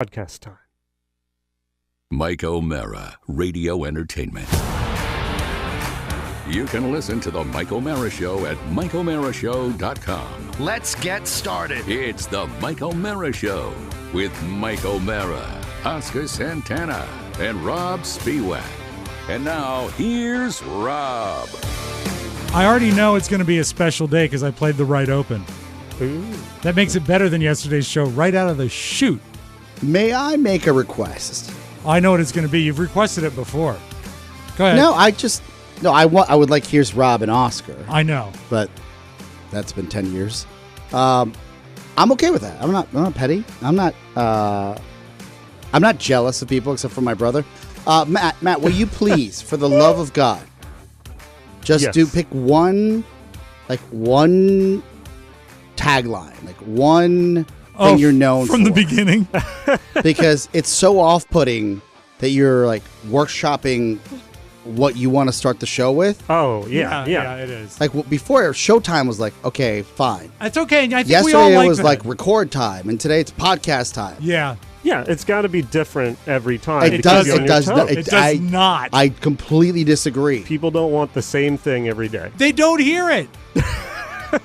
Podcast time. Mike O'Mara, Radio Entertainment. You can listen to The Mike O'Mara Show at MikeO'MaraShow.com. Let's get started. It's The Mike O'Mara Show with Mike O'Mara, Oscar Santana, and Rob Spiewak. And now, here's Rob. I already know it's going to be a special day because I played the right open. Ooh. That makes it better than yesterday's show right out of the chute. May I make a request? I know what it's going to be. You've requested it before. Go ahead. I would like Here's Rob and Oscar. I know. But that's been 10 years. I'm okay with that. I'm not petty. I'm not jealous of people except for my brother. Matt, will you please, for the love of God, just pick one tagline, like one thing you're known from for. the beginning. Because it's so off-putting that you're like workshopping what you want to start the show with. Oh, yeah, it is. Like before, Showtime was like, okay, fine. It's okay. I think Yesterday we all it was that. like record time, and today it's podcast time. Yeah. Yeah, it's got to be different every time. It does not. I completely disagree. People don't want the same thing every day. They don't hear it.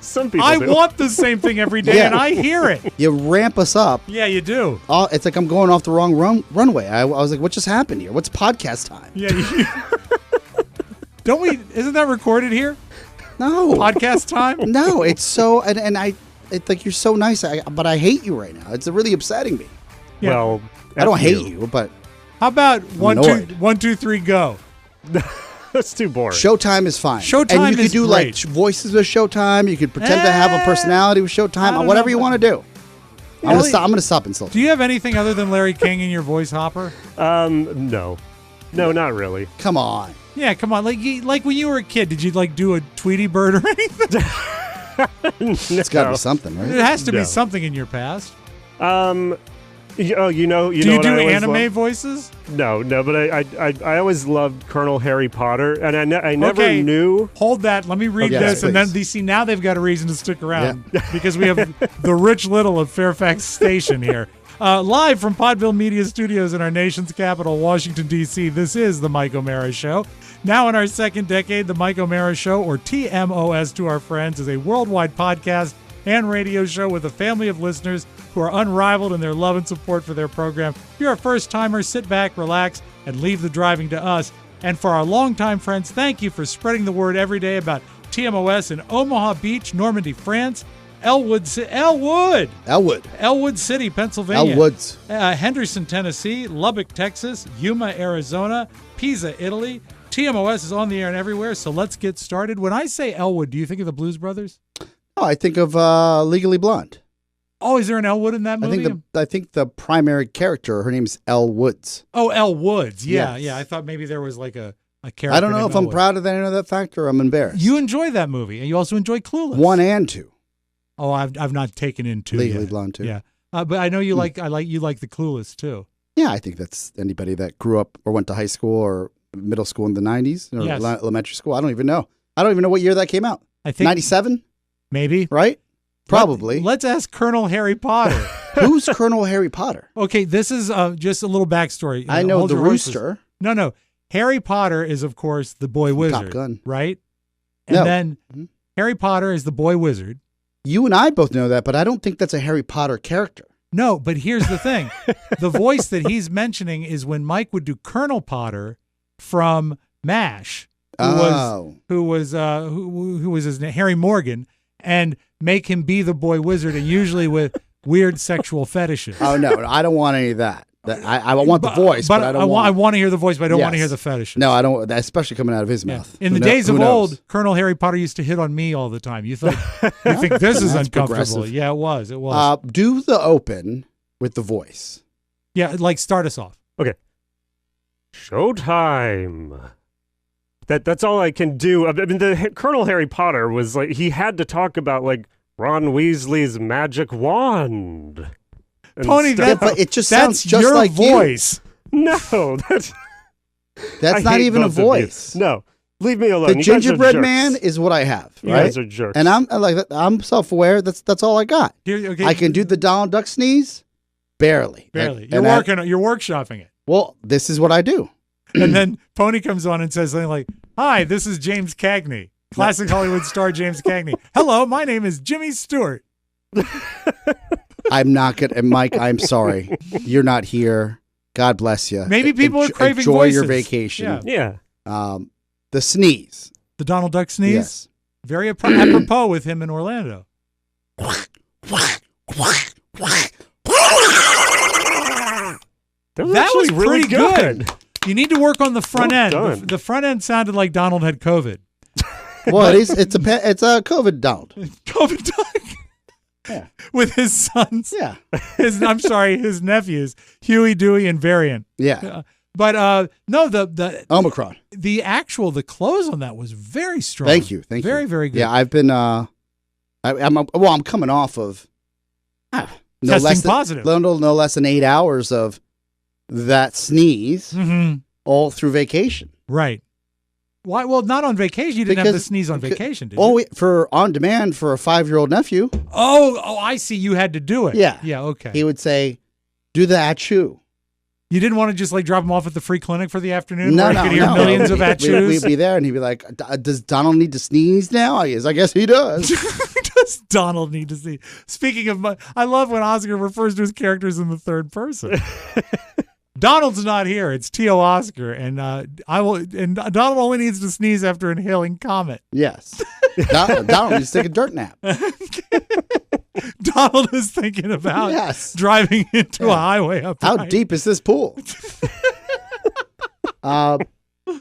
Some people I do. want the same thing every day, Yeah. and I hear it. You ramp us up. Yeah, you do. It's like I'm going off the wrong runway. I was like, what just happened here? What's podcast time? Yeah. Don't we? Isn't that recorded here? No. Podcast time? No, it's so, it's like you're so nice, but I hate you right now. It's really upsetting me. Yeah. Well, I don't hate you, but How about annoyed. 1, 2, 3, go? that's too boring. Showtime is fine. Showtime and you could is do great. like voices with Showtime. You could pretend to have a personality with I Showtime. don't Whatever know you want to do. I'm gonna stop insulting. Do you have anything other than Larry King in your voice, Hopper? No, not really. Come on. Yeah, come on. Like when you were a kid, did you like do a Tweety Bird or anything? It's got to be something, right? It has to No. be something in your past. Do you Do you what do I always anime loved? voices? No, but I always loved Colonel Harry Potter, and I never Okay. knew. Hold that. Let me read Okay, this, and then please. now they've got a reason to stick around because we have the Rich Little of Fairfax Station here. Live from Podville Media Studios in our nation's capital, Washington, D.C., this is The Mike O'Mara Show. Now in our second decade, The Mike O'Mara Show, or TMOS to our friends, is a worldwide podcast and radio show with a family of listeners who are unrivaled in their love and support for their program. If you're a first-timer, sit back, relax, and leave the driving to us. And for our longtime friends, thank you for spreading the word every day about TMOS in Omaha Beach, Normandy, France, Elwood City, Pennsylvania, Elwoods. Henderson, Tennessee, Lubbock, Texas, Yuma, Arizona, Pisa, Italy. TMOS is on the air and everywhere, so let's get started. When I say Elwood, do you think of the Blues Brothers? Oh, I think of Legally Blonde. Oh, is there an Elwood in that movie? I think the primary character, her name's Elle Woods. Oh, Elle Woods. Yeah, Yes. yeah. I thought maybe there was like a character. I don't know named if I'm Elwood. proud of that. I know that fact, or I'm embarrassed. You enjoy that movie, and you also enjoy Clueless. 1 and 2. Oh, I've not taken in 2 Legally yet. Blonde 2. Yeah, but I know you like you like the Clueless too. Yeah, I think that's anybody that grew up or went to high school or middle school in the 90s or Yes. elementary school. I don't even know. I don't even know what year that came out. I think 97, maybe. right? Probably. Let's ask Colonel Harry Potter. Who's Colonel Harry Potter? Okay, this is just a little backstory. I know Hold the your horses. rooster. No. Harry Potter is, of course, the boy wizard. Top Gun. Right? And No. then Mhm. Harry Potter is the boy wizard. You and I both know that, but I don't think that's a Harry Potter character. No, but here's the thing. The voice that he's mentioning is when Mike would do Colonel Potter from MASH, who was his name, Harry Morgan, and make him be the boy wizard, and usually with weird sexual fetishes. Oh, no, I don't want any of that. I want the voice, but I don't I want. want to hear the voice, but I don't want to Yes. hear the fetishes. No, I don't. Especially coming out of his Yeah. mouth. In Who the kno- days who of knows? old, Colonel Harry Potter used to hit on me all the time. You think this is That's uncomfortable? progressive. Yeah, it was. It was. Do the open with the voice. Yeah, like start us off. Okay. Showtime. That's all I can do. I mean, the Colonel Harry Potter was like he had to talk about like Ron Weasley's magic wand. and Tony, stuff. Yeah, but it just that's sounds just your like voice. No, that's That's I not hate even a both of you. voice. No, leave me alone. The You guys are gingerbread jerks. man is what I have, You right? guys are jerks. And I'm like, I'm self-aware. That's all I got. Here, okay. I can do the Donald Duck sneeze, Barely. Barely. And You're workshopping it. Well, this is what I do. And then Pony comes on and says something like, "Hi, this is James Cagney, classic Hollywood star James Cagney. Hello, my name is Jimmy Stewart." I'm not going to, Mike, I'm sorry. You're not here. God bless you. Maybe people are craving Enjoy voices. your vacation. Yeah. Yeah. The sneeze. The Donald Duck sneeze? Yes. Very apropos with him in Orlando. That That was actually really pretty good. You need to work on the front Well end. done. The front end sounded like Donald had COVID. Well, it's a COVID Donald. COVID Duck. Yeah. With his sons. Yeah. His nephews, Huey, Dewey, and Variant. Yeah. But no, the Omicron. the close on that was very strong. Thank you. Very, very good. Yeah, I've been I'm coming off of Testing positive. No less than 8 hours of that sneeze Mm-hmm. all through vacation. Right. Why? Well, not on vacation. You didn't have the Because- sneeze on vacation, did Oh, you? for on demand for a 5-year-old nephew, Oh, I see. You had to do it. Yeah. Yeah, okay. he would say, "Do the achoo." You didn't want to just like drop him off at the free clinic for the afternoon No, where no, you could hear no. millions of We'd achus? be there, and he'd be like, "Does Donald need to sneeze now?" I guess he does. Does Donald need to see? Speaking of, I love when Oscar refers to his characters in the third person. Donald's not here. It's T.O. Oscar, and And Donald only needs to sneeze after inhaling Comet. Yes, Donald needs to take a dirt nap. Donald is thinking about Yes. driving into a highway up. How high. deep is this pool?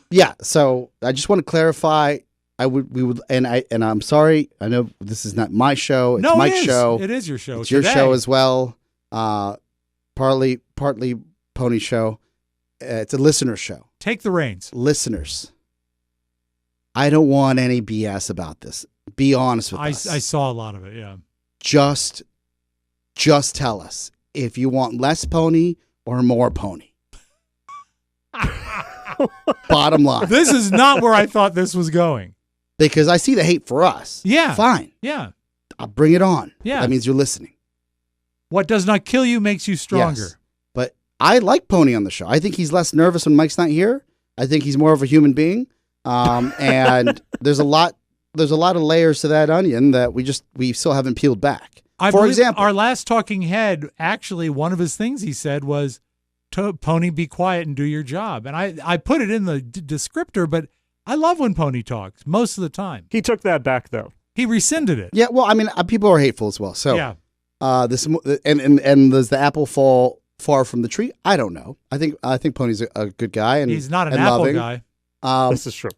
Yeah. So I just want to clarify. I'm sorry. I know this is not my show. It's No, Mike's it is. show. It is your show. It's your today. show as well. Partly Pony show. It's a listener show. Take the reins. Listeners, I don't want any BS about this. Be honest with I us. saw a lot of it. Yeah. Just tell us if you want less pony or more pony. Bottom line. This is not where I thought this was going. Because I see the hate for us. Yeah. Fine. Yeah. I'll bring it on. Yeah. That means you're listening. What does not kill you makes you stronger. Yes. But I like Pony on the show. I think he's less nervous when Mike's not here. I think he's more of a human being. And there's a lot of layers to that onion that we still haven't peeled back. I For believe example, our last talking head, actually, one of his things he said was, Pony, be quiet and do your job. And I put it in the descriptor, but I love when Pony talks most of the time. He took that back, though. He rescinded it. yeah, well, I mean, people are hateful as well. So Yeah. and does the apple fall far from the tree? I don't know. I think Pony's a good guy, and He's not an and Apple loving. guy. This is true.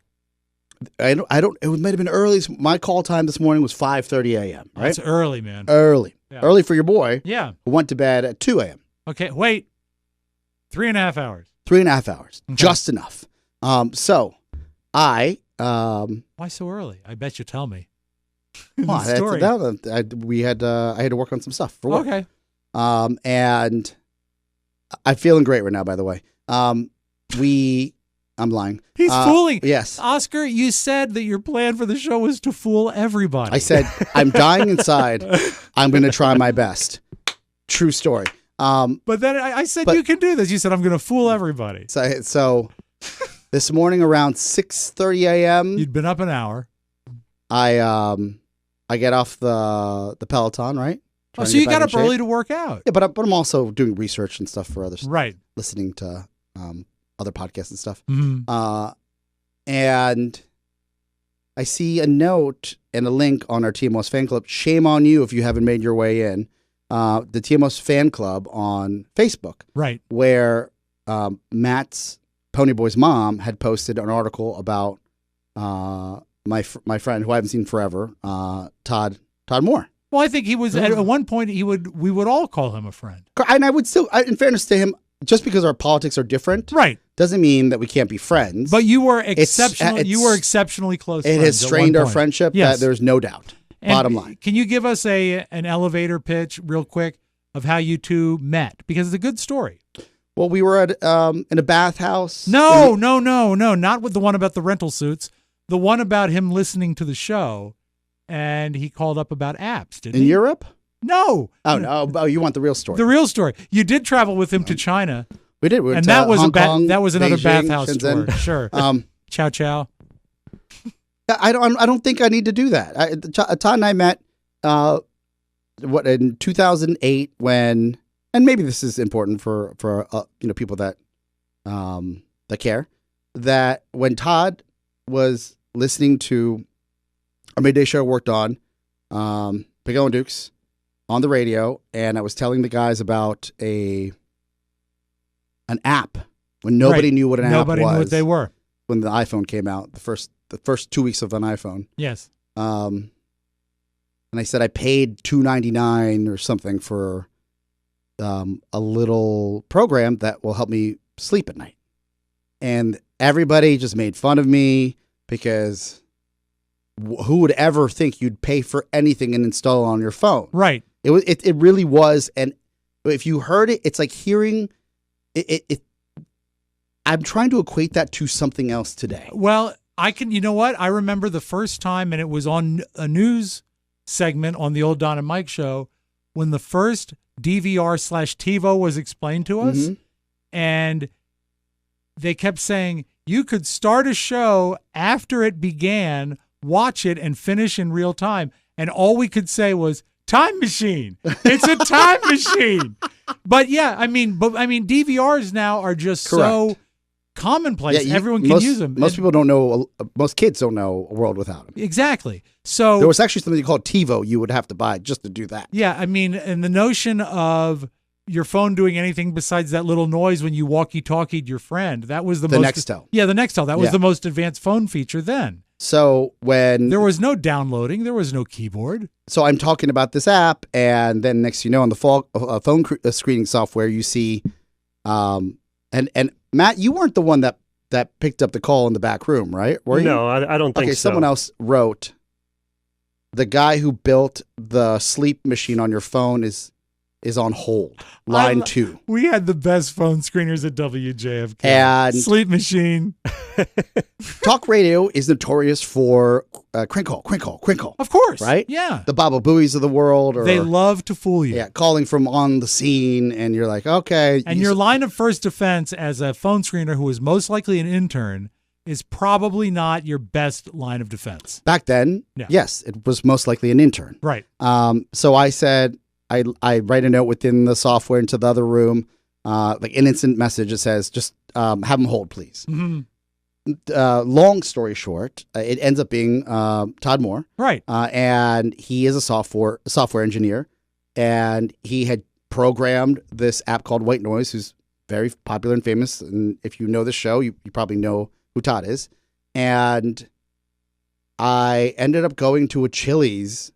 I don't. It might have been early. My call time this morning was 5:30 a.m. Right, That's early, man. early, Yeah. early for your boy Yeah. who went to bed at 2 a.m. Okay, wait. 3.5 hours. 3.5 hours, Okay. just enough. So I Why so early? I bet you tell me. The well, story. I had to work on some stuff for work. Okay. And I'm feeling great right now. By the way, I'm lying. He's fooling. Yes. Oscar, you said that your plan for the show was to fool everybody. I said, I'm dying inside. I'm going to try my best. True story. But then I said, But- you can do this. You said, I'm going to fool everybody. So this morning around 6:30 a.m., You'd been up an hour. I get off the Peloton, right? Oh, Trying so to you get got back up in shape. early to work out. Yeah, but I'm also doing research and stuff for others, Right. listening to other podcasts and stuff. Mhm. And I see a note and a link on our TMOS fan club. Shame on you if you haven't made your way in. The TMOS fan club on Facebook, Right. where Matt's Ponyboy's mom had posted an article about my friend who I haven't seen forever, Todd Moore. Well, I think he was at one point. We would all call him a friend. And I would still, in fairness to him, just because our politics are different, Right. doesn't mean that we can't be friends. But you were It's- exceptional. You were exceptionally close. it has friends at strained one our point. friendship. Yes. That there's no doubt. And Bottom line. Can you give us an elevator pitch real quick of how you two met? Because it's a good story. Well, we were at in a bathhouse. No, not with the one about the rental suits. The one about him listening to the show, and he called up about apps. Didn't in he? Europe. No. Oh no! Oh, you want the real story? The real story. You did travel with him to China, We did. We went and to that was Hong Kong, that was another Beijing, bathhouse Shenzhen. tour. Sure. Chow chow. I don't think I need to do that. Todd and I met in 2008 when, and maybe this is important for people that that care, that when Todd was listening to a midday show I worked on, Big O and Dukes, on the radio, and I was telling the guys about an app when nobody knew what an app was. Nobody knew what they were when the iPhone came out, the first 2 weeks of an iPhone. Yes. And I said I paid $2.99 or something for a little program that will help me sleep at night. And everybody just made fun of me because who would ever think you'd pay for anything and install on your phone? Right. It really was. And if you heard it, it's like hearing it. I'm trying to equate that to something else today. Well, you know what? I remember the first time, and it was on a news segment on the old Don and Mike show, when the first DVR/TiVo was explained to us. Mm-hmm. And they kept saying, you could start a show after it began, watch it, and finish in real time. And all we could say was, time machine. It's a time machine. But yeah, I mean, DVRs now are just so commonplace. Everyone can use them. Most people don't know. Most kids don't know a world without them. Exactly. So there was actually something called TiVo you would have to buy just to do that. Yeah, I mean, and the notion of your phone doing anything besides that little noise when you walkie-talkied your friend, that was the Nextel. Yeah, the Nextel. That was the most advanced phone feature then. So when there was no downloading, there was no keyboard. So I'm talking about this app, and then next you know, on the phone screening software, you see, and Matt, you weren't the one that picked up the call in the back room, right? Were you? No, I don't think so. Okay, someone else wrote, the guy who built the sleep machine on your phone is on hold. Line 2. We had the best phone screeners at WJFK. And Sleep machine. Talk radio is notorious for crinkle. Of course. Right? Yeah. The Baba Booies of the world. They love to fool you. Yeah, calling from on the scene, and you're like, okay. And your line of first defense as a phone screener who is most likely an intern is probably not your best line of defense. Back then, yes, it was most likely an intern. Right. So I said, I write a note within the software into the other room, like an instant message that says, just have them hold, please. Mm-hmm. Long story short, it ends up being Todd Moore. Right. And he is a software engineer, and he had programmed this app called White Noise, who's very popular and famous. And if you know the show, you probably know who Todd is. And I ended up going to a Chili's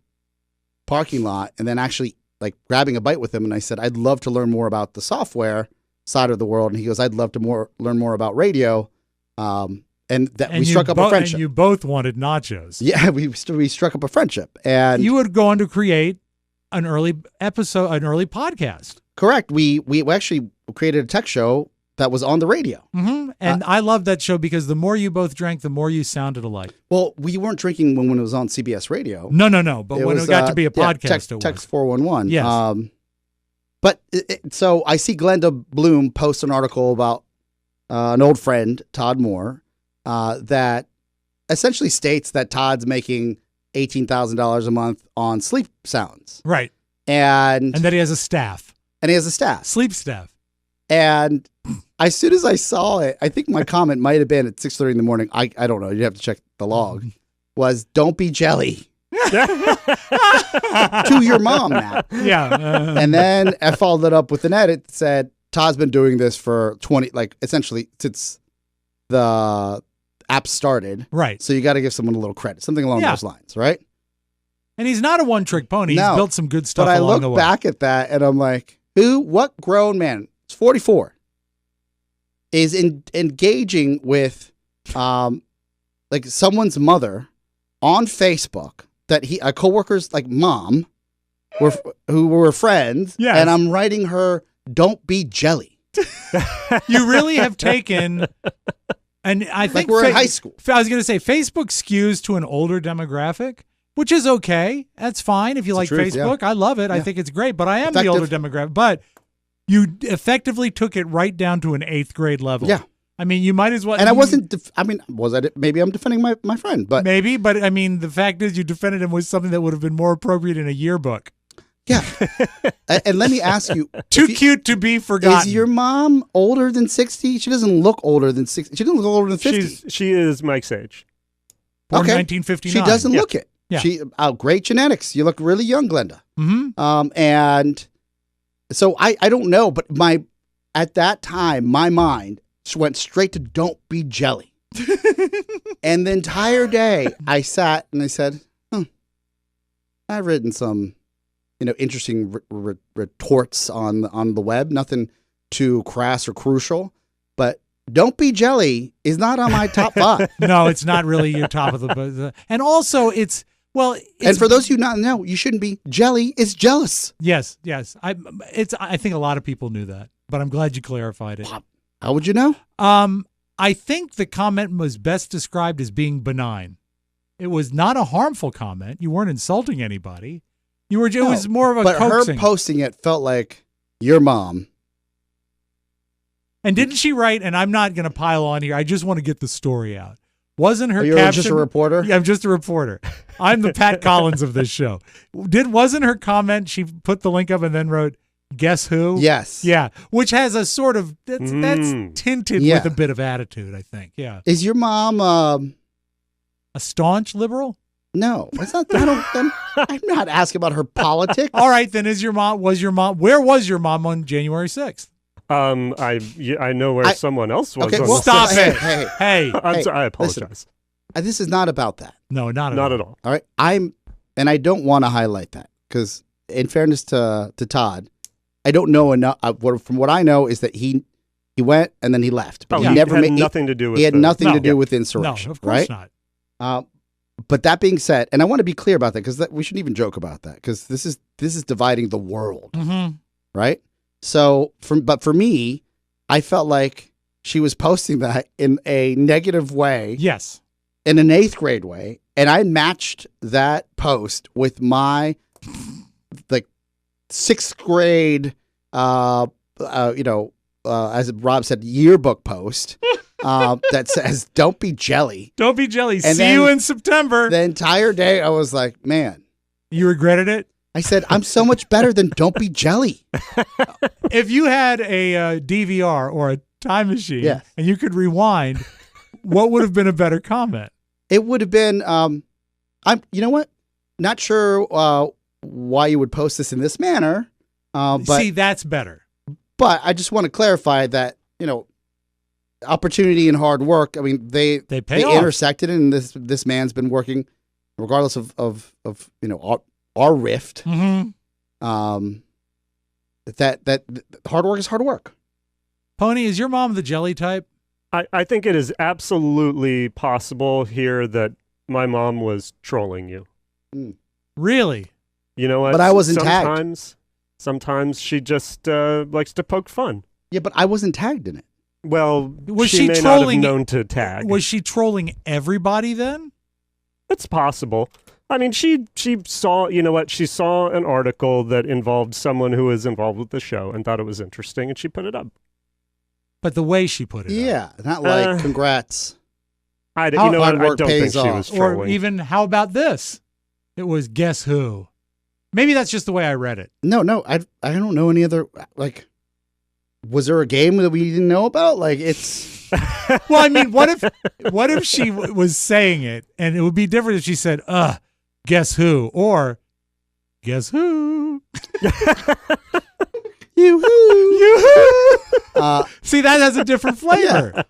parking lot and then actually like grabbing a bite with him. And I said, I'd love to learn more about the software side of the world. And he goes, I'd love to learn more about radio. And we struck up a friendship. And you both wanted nachos. Yeah, we struck up a friendship. And you would go on to create an early podcast. Correct. We actually created a tech show that was on the radio. Mm-hmm. And I love that show because the more you both drank, the more you sounded alike. Well, we weren't drinking when it was on CBS radio. No. But when it got to be a podcast, it was. Text 411. Yes. But so I see Glenda Bloom post an article about an old friend, Todd Moore, that essentially states that Todd's making $18,000 a month on sleep sounds. Right. And that he has a staff. Sleep staff. And as soon as I saw it, I think my comment might have been at 6:30 in the morning. I don't know. You'd have to check the log. Was don't be jelly. To your mom, Matt. Yeah. And then I followed it up with an edit that said, Todd's been doing this for essentially since the app started. Right. So you got to give someone a little credit, something along those lines, right? And he's not a one-trick pony. He's built some good stuff along the way. But I look back at that and I'm like, what grown man, it's 44, is engaging with like someone's mother on Facebook that a coworker's like mom who were friends. Yes. And I'm writing her, don't be jelly. You really have taken, and I think we're in high school. I was going to say Facebook skews to an older demographic, which is okay. That's fine if you like the truth, Facebook. I love it. I Yeah. think it's great. But I am the older demographic. But you effectively took it right down to an 8th grade level. Yeah. I mean, you might as well. And I wasn't. Maybe I'm defending my friend, but maybe. But I mean, the fact is, you defended him with something that would have been more appropriate in a yearbook. yeah. And let me ask you, Too cute to be forgotten. is your mom older than 60? She doesn't look older than 60. She doesn't look older than 50. She is Mike's age. Born Okay. 1959. She doesn't look it. Yeah. She great genetics. You look really young, Glenda. Mm-hmm. And so I don't know, but at that time my mind went straight to "Don't be jelly," and the entire day I sat and I said, "I've written some, interesting retorts on the web. Nothing too crass or crucial, but." Don't be jelly is not on my top 5. No, it's not really your top of the. And also, it's and for those of you not know, you shouldn't be. Jelly is jealous. Yes. I think a lot of people knew that, but I'm glad you clarified it. How would you know? I think the comment was best described as being benign. It was not a harmful comment. You weren't insulting anybody. It was more of a coaxing. Her posting it felt like your mom. And didn't she write, and I'm not going to pile on here, I just want to get the story out. Wasn't her You're caption... just a reporter? Yeah, I'm just a reporter. I'm the Pat Collins of this show. Wasn't her comment, she put the link up and then wrote, "Guess who?" Yes. Yeah, which has a sort of, that's tinted Yeah. with a bit of attitude, I think. Yeah. Is your mom... A staunch liberal? No, it's not. I'm not asking about her politics. All right, then where was your mom on January 6th? I know where someone else was. Okay, on well, the Stop sixth. it. Hey. Hey. I'm sorry, I listen. apologize. This is not about that. No, not Not at all. All right. And I don't want to highlight that because, in fairness to Todd, I don't know enough. From what I know is that he went and then he left. But Oh, he he never had made nothing to do with He had the- nothing No. to do with No, insurrection. of course right? not. But that being said, and I want to be clear about that because we shouldn't even joke about that because this is dividing the world, Mm-hmm. right? So, for me, I felt like she was posting that in a negative way, Yes. in an 8th grade way, and I matched that post with my 6th grade, as Rob said, yearbook post that says "Don't be jelly." Don't be jelly. And See you in September. The entire day, I was like, man. You regretted it? I said, I'm so much better than "Don't be jelly." If you had a DVR or a time machine Yes. and you could rewind, what would have been a better comment? It would have been, you know what? Not sure why you would post this in this manner, but See, that's better. but I just want to clarify that, opportunity and hard work. I mean, they pay off. intersected, and this man's been working, regardless of our rift. Mm-hmm. That hard work is hard work. Pony, is your mom the jelly type? I think it is absolutely possible here that my mom was trolling you. Really? You know what? But I wasn't tagged. Sometimes she just likes to poke fun. Yeah, but I wasn't tagged in it. Well, Was she she may trolling- not have known to tag. Was she trolling everybody then? It's possible. I mean, she saw, you know what? She saw an article that involved someone who was involved with the show and thought it was interesting, and she put it up. But the way she put it up. Yeah, not like congrats. You know what? hard I work don't think pays she off. was Or trolling. even, how about this? It was guess who? Maybe that's just the way I read it. No, I don't know any other was there a game that we didn't know about? Like it's Well, I mean, what if she was saying it, and it would be different if she said, guess who? Or, guess who? you. See, that has a different flavor.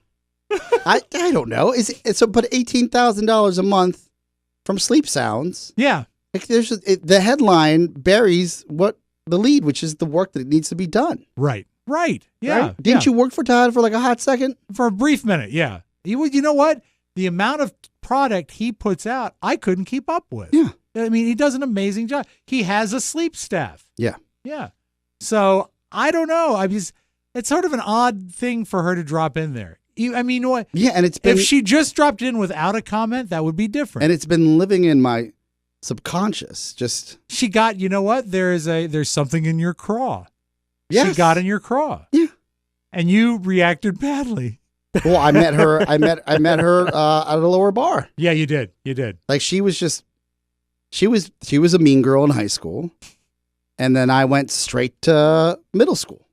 I don't know. Is it so? But $18,000 a month from Sleep Sounds. Yeah. Like the headline buries what the lead, which is the work that needs to be done. Right. Yeah. Right? Didn't you work for Todd for like a hot second? For a brief minute, yeah. You know what? The amount of product he puts out, I couldn't keep up with. Yeah. I mean, he does an amazing job. He has a sleep staff. Yeah. Yeah. So I don't know. It's sort of an odd thing for her to drop in there. I mean, what? Yeah, and it's been If she just dropped in without a comment, that would be different. and it's been living in my subconscious. Just She got, you know what? There's something in your craw. She Yes. got in your craw. Yeah. And you reacted badly. well, I met her. I met her at a lower bar. Yeah, you did. You did. Like she was a mean girl in high school, and then I went straight to middle school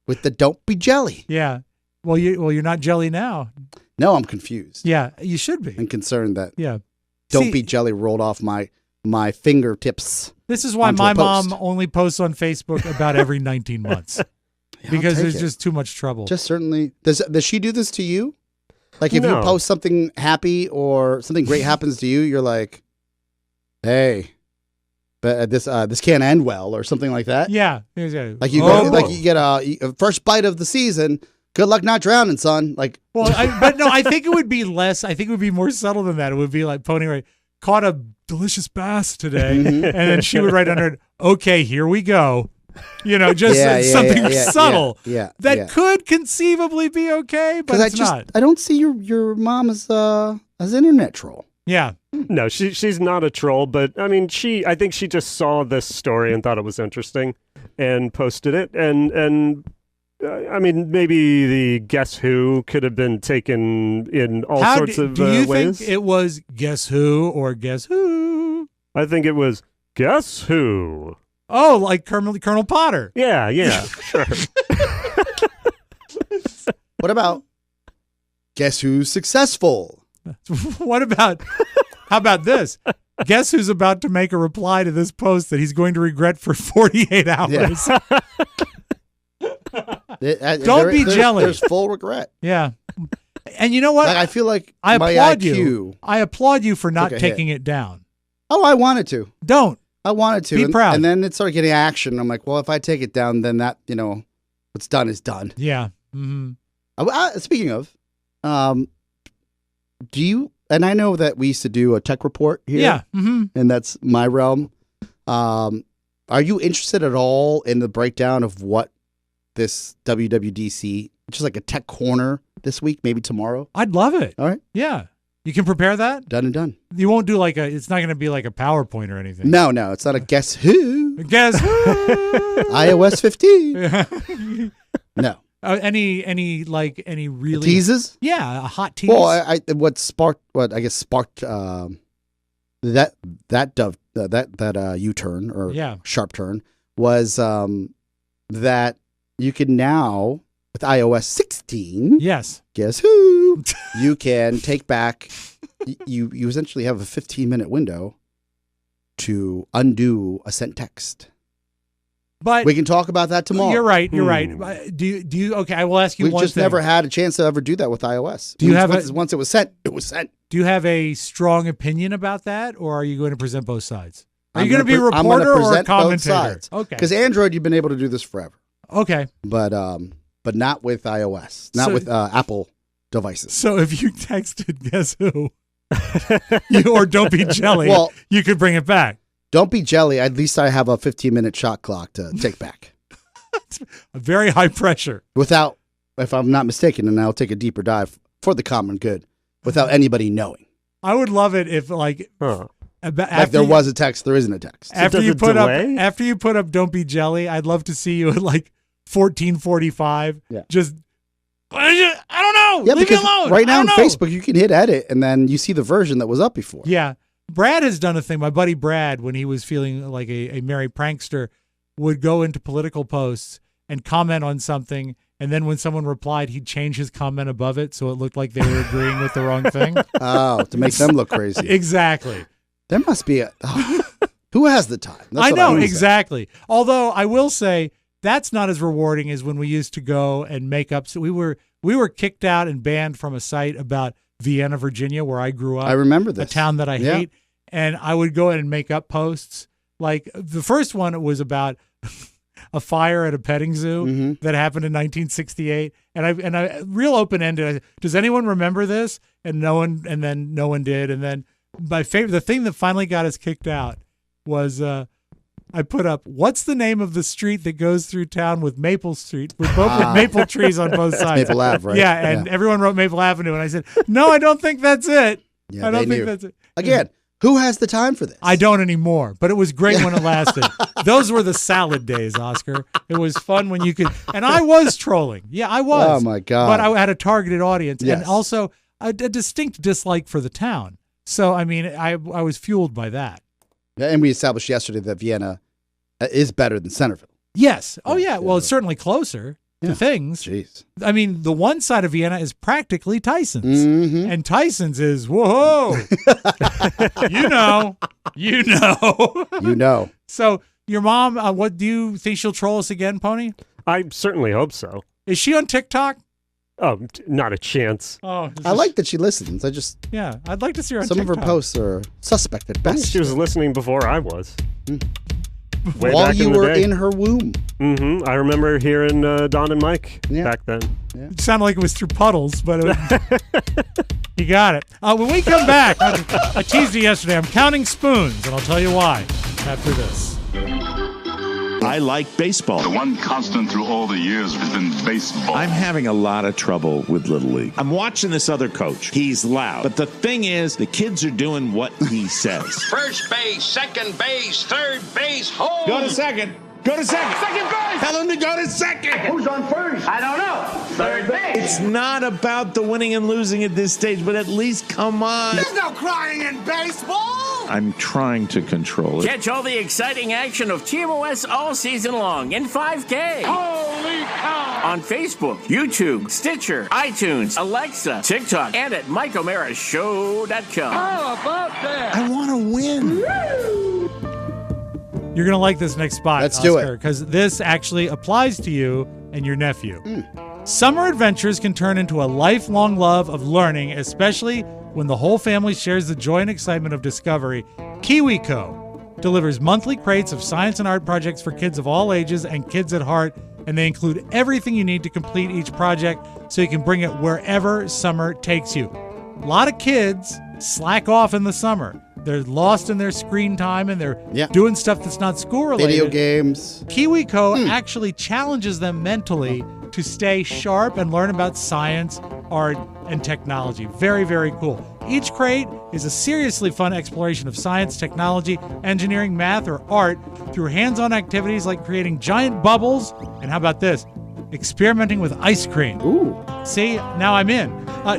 with the Don't Be Jelly. Yeah. Well, you're not jelly now. No, I'm confused Yeah, you should be. and concerned that Yeah. Don't See, Be Jelly rolled off my fingertips. This is why onto my a post. mom only posts on Facebook about every 19 months Yeah, I'll because take there's it. just too much trouble. Just certainly does she do this to you? Like if No. you post something happy or something great happens to you, you're like, hey, but this can't end well or something like that. yeah. Like you Oh. like you get a first bite of the season. Good luck not drowning, son. Like Well, but no, I think it would be less. I think it would be more subtle than that. It would be like Pony Ray caught a delicious bass today, Mhm. and then she would write under it, "Okay, here we go." You know, just something subtle Yeah, that could conceivably be okay, but because it's not. I don't see your mom as internet troll. Yeah, No, she's not a troll, but I mean, I think she just saw this story and thought it was interesting and posted it. And I mean, maybe the Guess Who could have been taken in all sorts of do you ways. think it was Guess Who or Guess Who? I think it was Guess Who. Oh, like Colonel Potter. Yeah, sure. What about guess who's successful? What about? How about this? Guess who's about to make a reply to this post that he's going to regret for 48 hours? Don't be jelly. There's full regret. Yeah. And you know what? Like, I feel like I my applaud IQ, you. I applaud you for not took a hit. taking it down. Oh, I wanted to. Don't. I wanted to. Be and, proud. And then it started getting action. I'm like, well, if I take it down, then that, what's done is done. Yeah. Mm-hmm. Speaking of, do you, and I know that we used to do a tech report here. Yeah. Mm-hmm. And that's my realm. Are you interested at all in the breakdown of what this WWDC, just like a tech corner this week, maybe tomorrow? I'd love it. All right. Yeah. You can prepare that? Done and done. You won't do it's not going to be like a PowerPoint or anything. No, it's not a guess who. Guess who? iOS 15. No. Any really Teases? Yeah, a hot tease. Well, what I guess sparked that U-turn or Yeah. sharp turn was that you can now with iOS 16, Yes. guess who? You can take back. You essentially have a 15-minute window to undo a sent text. But We can talk about that tomorrow. you're right. You're right. Do you? Okay, I will ask you We one just thing. never had a chance to ever do that with iOS. Do you have once it was sent, it was sent. Do you have a strong opinion about that, or are you going to present both sides? Are you I'm going to be a gonna I'm gonna reporter or a present both commentator? sides. Okay. Because Android, you've been able to do this forever, Okay. but not with iOS, not So- with Apple devices. So if you texted Guess Who, or Don't Be Jelly, Well- you could bring it back. Don't be jelly. At least I have a 15-minute shot clock to take back Very high pressure. without, if I'm not mistaken, and I'll take a deeper dive for the common good, without anybody knowing. I would love it if Huh. Like there was a text, there isn't a text. after does you it put delay? up after you put up Don't Be Jelly. I'd love to see you at 14:45. Yeah. Just I don't know. Yeah, Leave me because alone. right now I on don't know. Facebook, you can hit edit, and then you see the version that was up before. Yeah. Brad has done a thing. My buddy Brad, when he was feeling like a merry prankster, would go into political posts and comment on something. And then when someone replied, he'd change his comment above it so it looked like they were agreeing with the wrong thing. Oh, to make them look crazy. Exactly. There must be who has the time? That's I what know, would say. exactly. Although I will say that's not as rewarding as when we used to go and make up. So we were kicked out and banned from a site about Vienna, Virginia, where I grew up. I remember this. A town that I Yeah. hate. And I would go in and make up posts. Like the first one was about a fire at a petting zoo Mhm. that happened in 1968. And I real open ended. Does anyone remember this? And no one did. And then my favorite, the thing that finally got us kicked out was I put up, what's the name of the street that goes through town with Maple Street? With maple trees on both sides. Maple Ave, right? Yeah, and everyone wrote Maple Avenue. And I said, no, I don't think that's it. Yeah, I don't they think knew. that's it. Again, Who has the time for this? I don't anymore, but it was great when it lasted. Those were the salad days, Oscar. It was fun when you could, and I was trolling. Yeah, I was. Oh my God. But I had a targeted audience and Yes. also a distinct dislike for the town. So, I mean, I was fueled by that. Yeah, and we established yesterday that Vienna is better than Centerville. Yes. Oh, yeah. Well, it's certainly closer to things. Jeez. I mean, the one side of Vienna is practically Tyson's. Mm-hmm. And Tyson's is, whoa. You know. You know. So, your mom, what do you think she'll troll us again, Pony? I certainly hope so. Is she on TikTok? Oh, not a chance. Oh, I like that she listens. Yeah, I'd like to see her on some TikTok. of her posts are suspect at best. She was listening before I was. Way While back you in the were day. in her womb. I remember hearing Don and Mike Yeah. back then. It sounded like it was through puddles, but you got it. When we come back, I teased you yesterday. I'm counting spoons, and I'll tell you why after this. I like baseball. The one constant through all the years has been baseball. I'm having a lot of trouble with Little League. I'm watching this other coach. He's loud. But the thing is, the kids are doing what he says. First base, second base, third base, home. Go to second. Go to second. Second base. Tell him to go to second. Who's on first? I don't know. Third base. It's not about the winning and losing at this stage, but at least come on. There's no crying in baseball. I'm trying to control it. Catch all the exciting action of TMOS all season long in 5K. Holy cow. On Facebook, YouTube, Stitcher, iTunes, Alexa, TikTok, and at MikeO'MaraShow.com. How about that? I want to win. You're going to like this next spot, Let's do it. because this actually applies to you and your nephew. Summer adventures can turn into a lifelong love of learning, especially when the whole family shares the joy and excitement of discovery. KiwiCo delivers monthly crates of science and art projects for kids of all ages and kids at heart, and they include everything you need to complete each project so you can bring it wherever summer takes you. A lot of kids slack off in the summer. They're lost in their screen time and they're doing stuff that's not school related. Video games. KiwiCo actually challenges them mentally to stay sharp and learn about science, art, and technology. Very, very cool. Each crate is a seriously fun exploration of science, technology, engineering, math, or art through hands-on activities like creating giant bubbles, and how about this? Experimenting with ice cream. Ooh. See, now I'm in.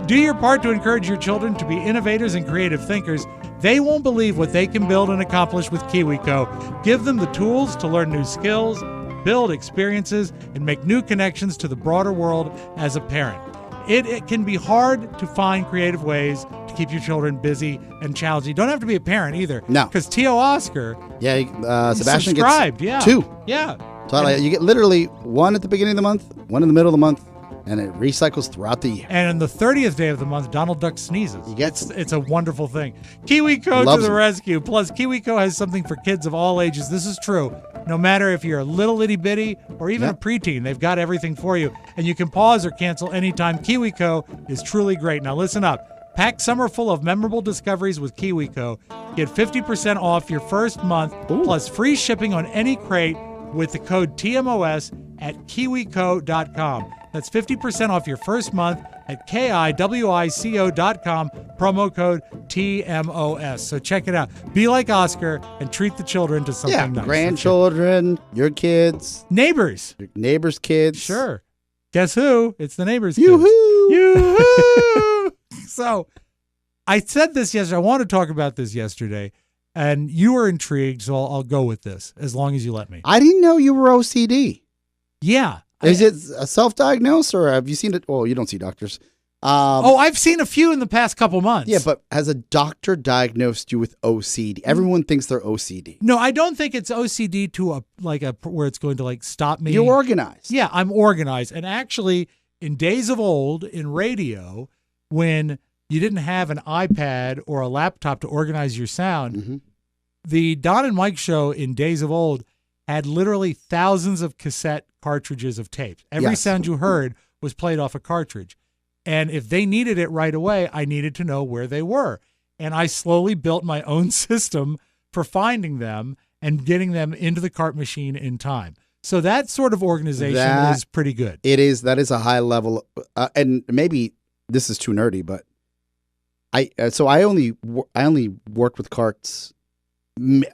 Do your part to encourage your children to be innovators and creative thinkers. They won't believe what they can build and accomplish with KiwiCo. Give them the tools to learn new skills, build experiences, and make new connections to the broader world as a parent. It can be hard to find creative ways to keep your children busy and challenging. You don't have to be a parent either. No. Because T.O. Oscar Yeah, Sebastian subscribed. gets Yeah. 2. Yeah. So you get literally 1 at the beginning of the month, 1 in the middle of the month, and it recycles throughout the year. And on the 30th day of the month, Donald Duck sneezes. He gets It's a wonderful thing. KiwiCo to Loves the him. rescue. Plus, KiwiCo has something for kids of all ages. This is true. No matter if you're a little itty bitty or even a preteen, they've got everything for you. And you can pause or cancel anytime. KiwiCo is truly great. Now listen up. Pack summer full of memorable discoveries with KiwiCo. Get 50% off your first month, plus free shipping on any crate with the code TMOS at KiwiCo.com. That's 50% off your first month at KIWICO.com, promo code TMOS. So check it out. Be like Oscar and treat the children to something nice. grandchildren, your kids, Neighbors. your neighbors' kids. Sure. Guess who? It's the neighbors' kids. Yoo-hoo! Yoo-hoo! So I said this yesterday. I want to talk about this yesterday, and you were intrigued, so I'll go with this as long as you let me. I didn't know you were OCD. Yeah. Is it a self-diagnosed, or have you seen it? Well, you don't see doctors. I've seen a few in the past couple months. Yeah, but has a doctor diagnosed you with OCD? Everyone thinks they're OCD. No, I don't think it's OCD to a where it's going to stop me. You're organized. Yeah, I'm organized. And actually, in days of old in radio, when you didn't have an iPad or a laptop to organize your sound, the Don and Mike show in days of old had literally thousands of cassette cartridges of tapes. Every sound you heard was played off a cartridge. And if they needed it right away, I needed to know where they were. And I slowly built my own system for finding them and getting them into the cart machine in time. So that sort of organization is pretty good. It is. That is a high level. And maybe this is too nerdy, but I only worked with carts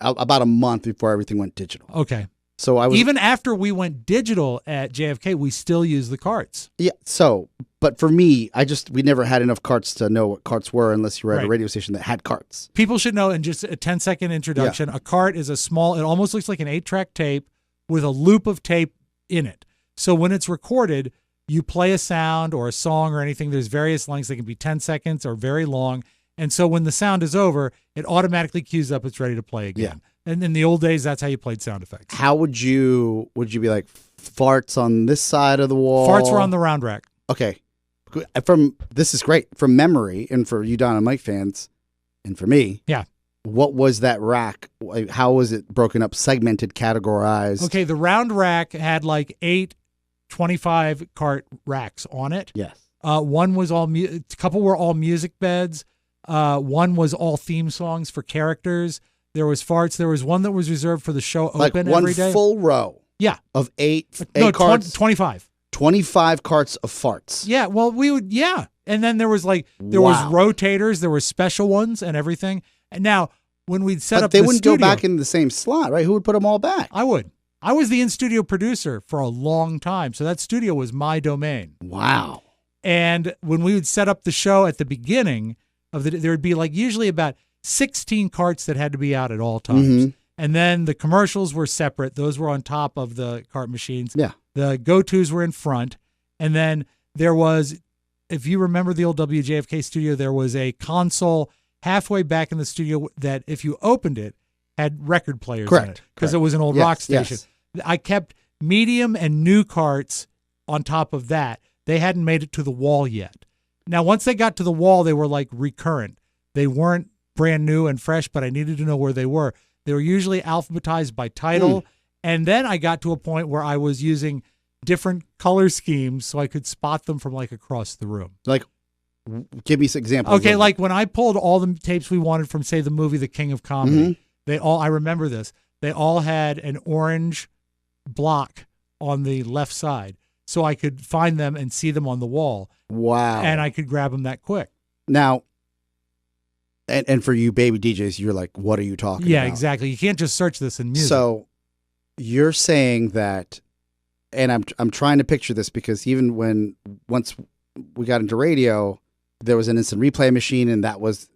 about a month before everything went digital. Okay. So I was even after we went digital at JFK, we still use the carts. Yeah. So, but for me, we never had enough carts to know what carts were unless you were at Right. a radio station that had carts. People should know, in just a 10-second introduction, a cart is a small, it almost looks like an 8-track tape with a loop of tape in it. So when it's recorded, you play a sound or a song or anything. There's various lengths. They can be 10 seconds or very long. And so when the sound is over, it automatically cues up it's ready to play again. And in the old days, that's how you played sound effects. How would you be like farts on this side of the wall? Farts were on the round rack. Okay. This is great from memory, and for you Don and Mike fans, and for me. Yeah. What was that rack? How was it broken up, segmented, categorized? Okay, the round rack had like 8 25 cart racks on it. Yes. One was a couple were all music beds. One was all theme songs for characters. There was farts. There was one that was reserved for the show open like one every day. full row. Yeah. Of eight carts. 25. 25 carts of farts. Yeah. Well, and then there was was rotators. There were special ones and everything. And now when we'd set up the studio. But they wouldn't go back in the same slot, right? Who would put them all back? I would. I was the in-studio producer for a long time. So that studio was my domain. Wow. And when we would set up the show at the beginning of there would be like usually about 16 carts that had to be out at all times. Mm-hmm. And then the commercials were separate. Those were on top of the cart machines. Yeah. The go-tos were in front. And then there was, if you remember the old WJFK studio, there was a console halfway back in the studio that if you opened it, had record players in it. Because it was an old rock station. Yes. I kept medium and new carts on top of that. They hadn't made it to the wall yet. Now, once they got to the wall, they were like recurrent. They weren't brand new and fresh, but I needed to know where they were. They were usually alphabetized by title. And then I got to a point where I was using different color schemes so I could spot them from like across the room. Like, give me some examples. Okay, like when I pulled all the tapes we wanted from, say, the movie The King of Comedy, I remember this, they all had an orange block on the left side. So I could find them and see them on the wall. Wow. And I could grab them that quick. Now, and for you baby DJs, you're like, what are you talking about? Yeah, exactly. You can't just search this in music. So you're saying that, and I'm trying to picture this because even once we got into radio, there was an instant replay machine, and that was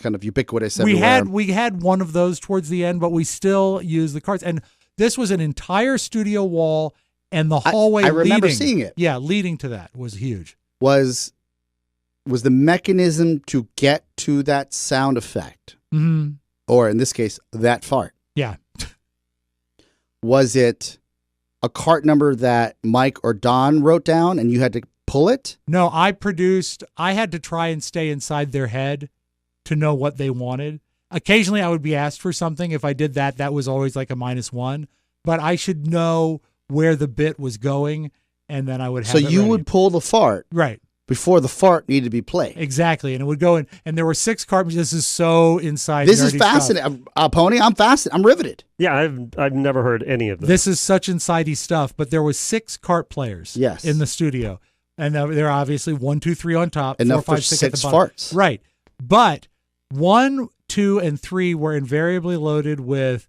kind of ubiquitous everywhere. We had one of those towards the end, but we still used the carts. And this was an entire studio wall. And the hallway I remember seeing it. Yeah, leading to that was huge. Was the mechanism to get to that sound effect, or in this case, that fart? Yeah. Was it a cart number that Mike or Don wrote down and you had to pull it? No, I had to try and stay inside their head to know what they wanted. Occasionally I would be asked for something. If I did that, that was always like a -1. But I should know where the bit was going, and then I would have So you would pull the fart right before the fart needed to be played. Exactly, and it would go in, and there were 6 cart machines. This is so inside. This is fascinating, Pony. I'm fascinated. I'm riveted. Yeah, I've never heard any of this. This is such insidey stuff. But there was 6 cart players. Yes. In the studio, and they're obviously 1, 2, 3 on top, enough 4, 5, for 6 6 at the bottom. farts. Right, but 1, 2, and 3 were invariably loaded with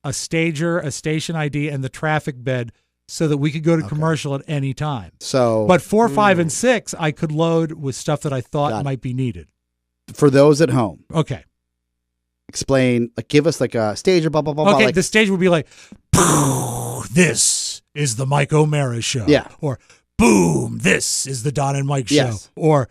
a stager, a station ID, and the traffic bed, so that we could go to commercial at any time. So, but 4, 5, and 6, I could load with stuff that I thought might be needed. For those at home, okay, explain. Like, give us like a stage blah blah blah. Okay, like, the stage would be like, "This is the Mike O'Mara show." Yeah. Or, "Boom! This is the Don and Mike show." Yes. Or,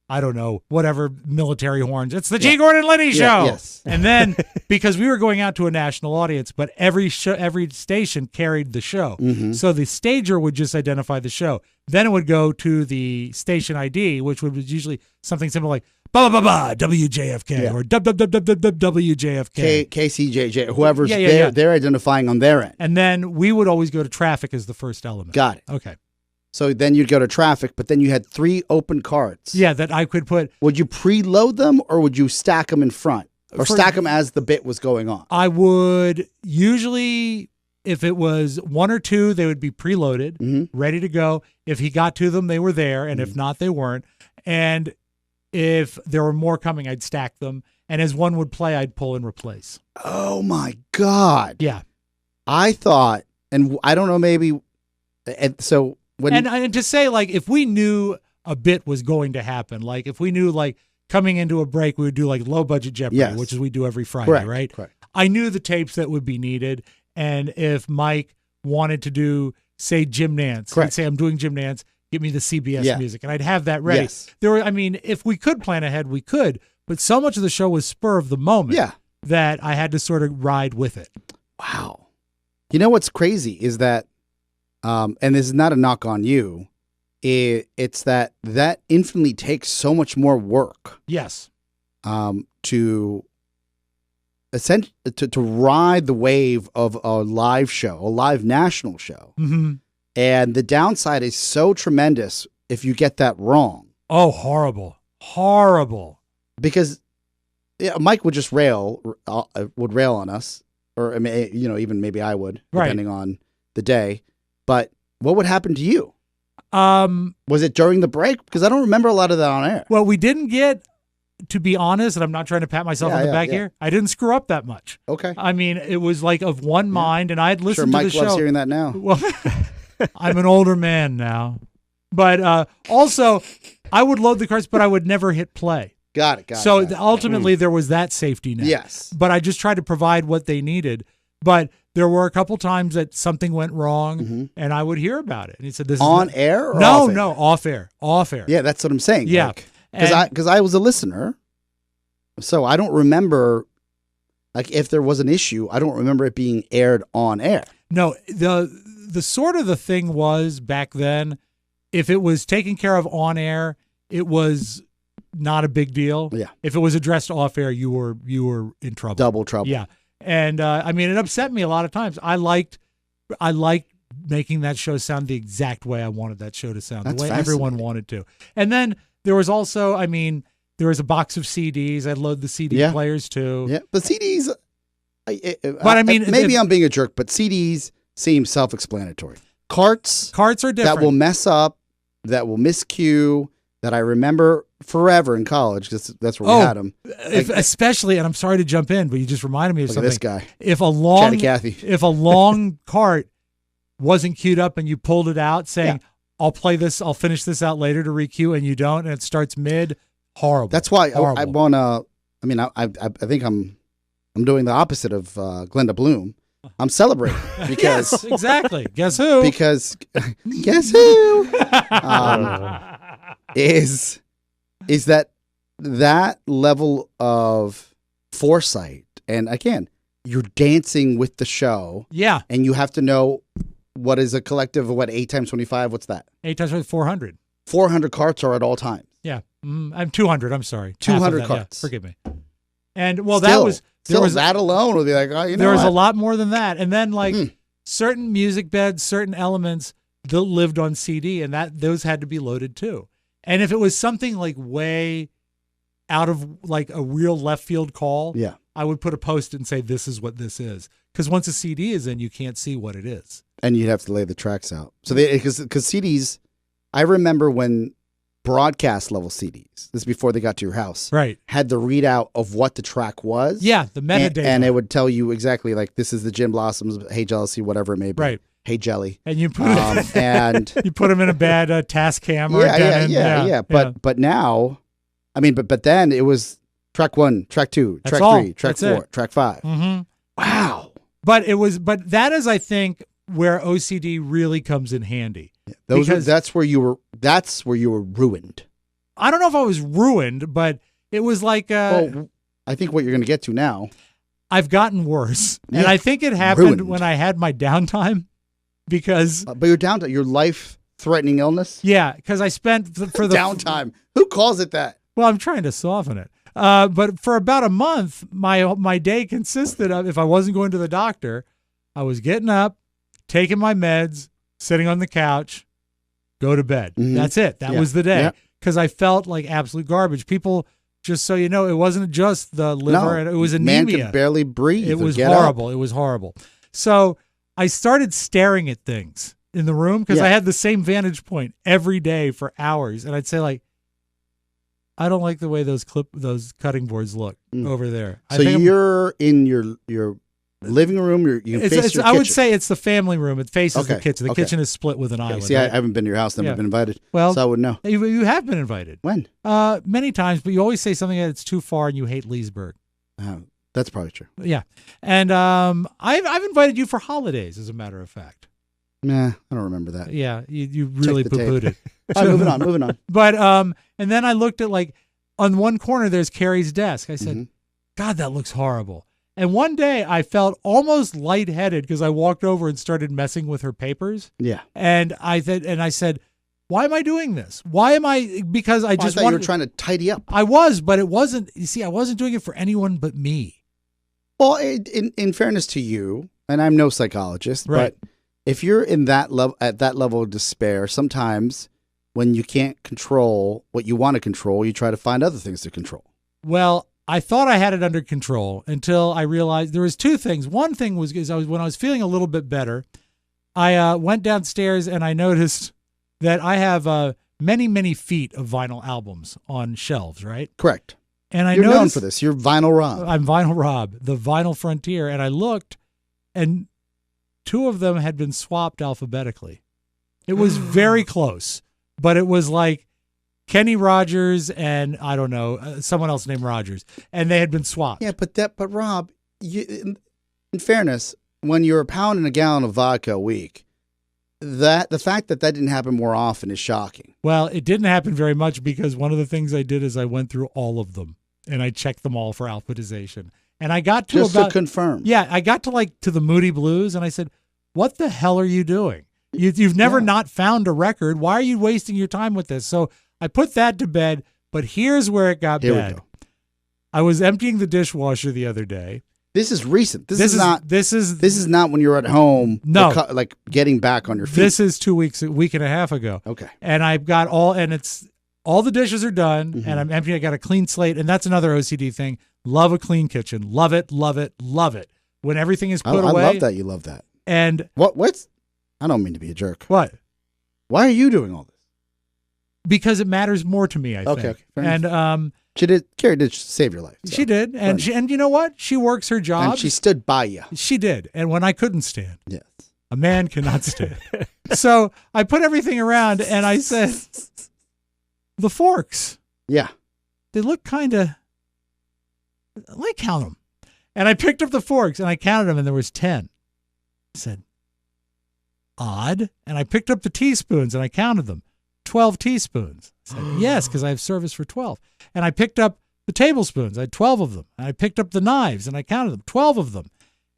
I don't know, whatever military horns. It's the G. Gordon Liddy show. Yes. And then because we were going out to a national audience, but every station carried the show. So the stager would just identify the show. Then it would go to the station ID, which would be usually something simple like blah blah blah blah WJFK or WJFK. KCJJ, whoever's there, they're identifying on their end. And then we would always go to traffic as the first element. Got it. Okay. So then you'd go to traffic, but then you had 3 open carts. Yeah, that I could put. Would you preload them or would you stack them in front? Or stack them as the bit was going on? I would usually, if it was 1 or 2, they would be preloaded, ready to go. If he got to them, they were there. And if not, they weren't. And If there were more coming, I'd stack them. And as one would play, I'd pull and replace. Oh my God. Yeah. I thought, and I don't know, maybe, and so when. And to say, like, if we knew a bit was going to happen, like if we knew, like, coming into a break, we would do like low budget Jeopardy, Yes. which is we do every Friday, Correct, right? correct. I knew the tapes that would be needed. And if Mike wanted to do, say, Jim Nance, he'd Correct. say, I'm doing Jim Nance, give me the CBS Yeah. music. And I'd have that ready. Yes. There were, I mean, if we could plan ahead, we could. But so much of the show was spur of the moment Yeah. that I had to sort of ride with it. Wow. You know what's crazy is that, and this is not a knock on you, it's that infinitely takes so much more work Yes. to ride the wave of a live show, a live national show. Mm-hmm. And the downside is so tremendous if you get that wrong. Oh, horrible. Horrible. Because Mike would just rail on us, or I mean, even maybe I would, Right. depending on the day. But what would happen to you? Um, Was it during the break? Because I don't remember a lot of that on air. well, we didn't get, to be honest, and I'm not trying to pat myself on the back here, I didn't screw up that much. Okay. I mean, it was like of one mind, and I'd Sure, listened to Mike the show. loves hearing that now. Well, I'm an older man now. But also, I would load the cards, but I would never hit play. Got it. So ultimately, there was that safety net. Yes. But I just tried to provide what they needed. But there were a couple times that something went wrong, and I would hear about it. And he said, "This On is air or no, off air? no, off air, off air." Yeah, that's what I'm saying. Yeah. Because I was a listener, so I don't remember, like, if there was an issue, I don't remember it being aired on air. No, the sort of the thing was back then, if it was taken care of on air, it was not a big deal. Yeah. If it was addressed off air, you were in trouble. Double trouble. Yeah. And I mean, it upset me a lot of times. I liked making that show sound the exact way I wanted that show to sound, That's the way everyone fascinating. wanted to. And then there was also, I mean, there was a box of CDs. I'd load the CD Yeah. players too. Yeah, but CDs. But I mean, maybe I'm being a jerk, but CDs seem self-explanatory. Carts Carts are different. that will mess up, that will miscue, that I remember forever in college because that's where we had them. Especially, and I'm sorry to jump in, but you just reminded me of Look at something. this guy. If a long, Chatty Cathy. if a long cart wasn't queued up and you pulled it out, saying, "I'll play this, I'll finish this out later to requeue," and you don't, and it starts mid, horrible. That's why Horrible. I want to. I mean, I think I'm doing the opposite of Glenda Bloom. I'm celebrating because Yes, exactly. Guess who? because guess who is that level of foresight, and again, you're dancing with the show, Yeah, and you have to know what is a collective of what 8 times 25. What's that? 8 times 400. 400 carts are at all times. Yeah, I'm 200. I'm sorry, 200 Half of that, carts. Yeah, forgive me. And well, Still, that was still that alone would be like, oh, you know, there was a what? lot more than that. And then like Hmm. certain music beds, certain elements that lived on CD, and those had to be loaded too. And if it was something like way out of like a real left field call, Yeah. I would put a post-it and say, "This is what this is." Because once a CD is in, you can't see what it is. And you'd have to lay the tracks out. So because CDs, I remember when broadcast level CDs, this is before they got to your house, Right. had the readout of what the track was. Yeah, the metadata. And it would tell you exactly, like, this is the Jim Blossoms, Hey Jealousy, whatever it may be. Right. Hey Jelly. And you put And you put them in a bad Tascam or a Denon. yeah. But now, I mean, but then it was track 1, track 2, That's track all. 3, track That's 4, it. track 5. Mm-hmm. Wow. But that is, I think, where OCD really comes in handy. Because- That's where you were ruined. I don't know if I was ruined, but it was like Well, I think what you're going to get to now. I've gotten worse. And Yeah. I think it happened Ruined. when I had my downtime because, But you're down to your life-threatening illness. yeah, because I spent for the Downtime. Who calls it that? Well, I'm trying to soften it. But for about a month, my day consisted of, if I wasn't going to the doctor, I was getting up, taking my meds, sitting on the couch, go to bed. Mhm. That's it. That Yeah. was the day. Yeah. Because I felt like absolute garbage. People, just so you know, it wasn't just the liver, No, it was man anemia. could barely breathe. It or was get up. horrible. It was horrible. So I started staring at things in the room because Yeah. I had the same vantage point every day for hours. And I'd say, like, I don't like the way those cutting boards look over there. So you're in your living room. You can face your kitchen. I would say it's the family room. It faces the kitchen. The Okay. kitchen is split with an island. See, right? I haven't been to your house. Never Yeah. been invited. Well, so I wouldn't know. You have been invited. When? Many times, but you always say something that's too far and you hate Leesburg. That's probably true. Yeah, and I've invited you for holidays, as a matter of fact. Nah, I don't remember that. Yeah, you really Check the poo-pooed tape. it. All right, moving on. But and then I looked at, like, on one corner there's Carrie's desk. I said, God, that looks horrible. And one day I felt almost lightheaded because I walked over and started messing with her papers. Yeah. And I said, why am I doing this? Why am I? Because I just thought wanted. you were trying to tidy up. I was, but it wasn't. You see, I wasn't doing it for anyone but me. Well, in fairness to you, and I'm no psychologist, Right. but if you're in that level at that level of despair, sometimes when you can't control what you want to control, you try to find other things to control. Well, I thought I had it under control until I realized there was two things. One thing was when I was feeling a little bit better, I went downstairs and I noticed that I have many, many feet of vinyl albums on shelves, right? Correct. And You're known noticed, for this. You're Vinyl Rob. I'm Vinyl Rob, the Vinyl Frontier, and I looked, and two of them had been swapped alphabetically. It was very close, but it was like Kenny Rogers and I don't know, someone else named Rogers, and they had been swapped. Yeah, but Rob, in fairness, when you're pounding a gallon of vodka a week, the fact that didn't happen more often is shocking. Well, it didn't happen very much because one of the things I did is I went through all of them and I checked them all for alphabetization. And I got to Just to confirm. Yeah, I got to the Moody Blues and I said, "What the hell are you doing? You've never not found a record. Why are you wasting your time with this?" So I put that to bed, but here's where it got Here we bad. go. I was emptying the dishwasher the other day. This is recent. This is not when you're at home. No. like getting back on your feet. This is a week and a half ago. Okay. And I've got all the dishes are done and I'm empty. I got a clean slate. And that's another OCD thing. Love a clean kitchen. Love it, love it, love it. When everything is put away. I love that you love that. And what's I don't mean to be a jerk. What? Why are you doing all this? Because it matters more to me, I think. Okay. And Carrie did save your life. So. She did. And and you know what? She works her job. And she stood by you. She did. And when I couldn't stand. Yes. A man cannot stand. So I put everything around and I said, the forks. Yeah. They look kind of, let me count them. And I picked up the forks and I counted them and there was 10. I said, odd. And I picked up the teaspoons and I counted them. 12 teaspoons. I said, yes, because I have service for 12. And I picked up the tablespoons. I had 12 of them. And I picked up the knives and I counted them, 12 of them.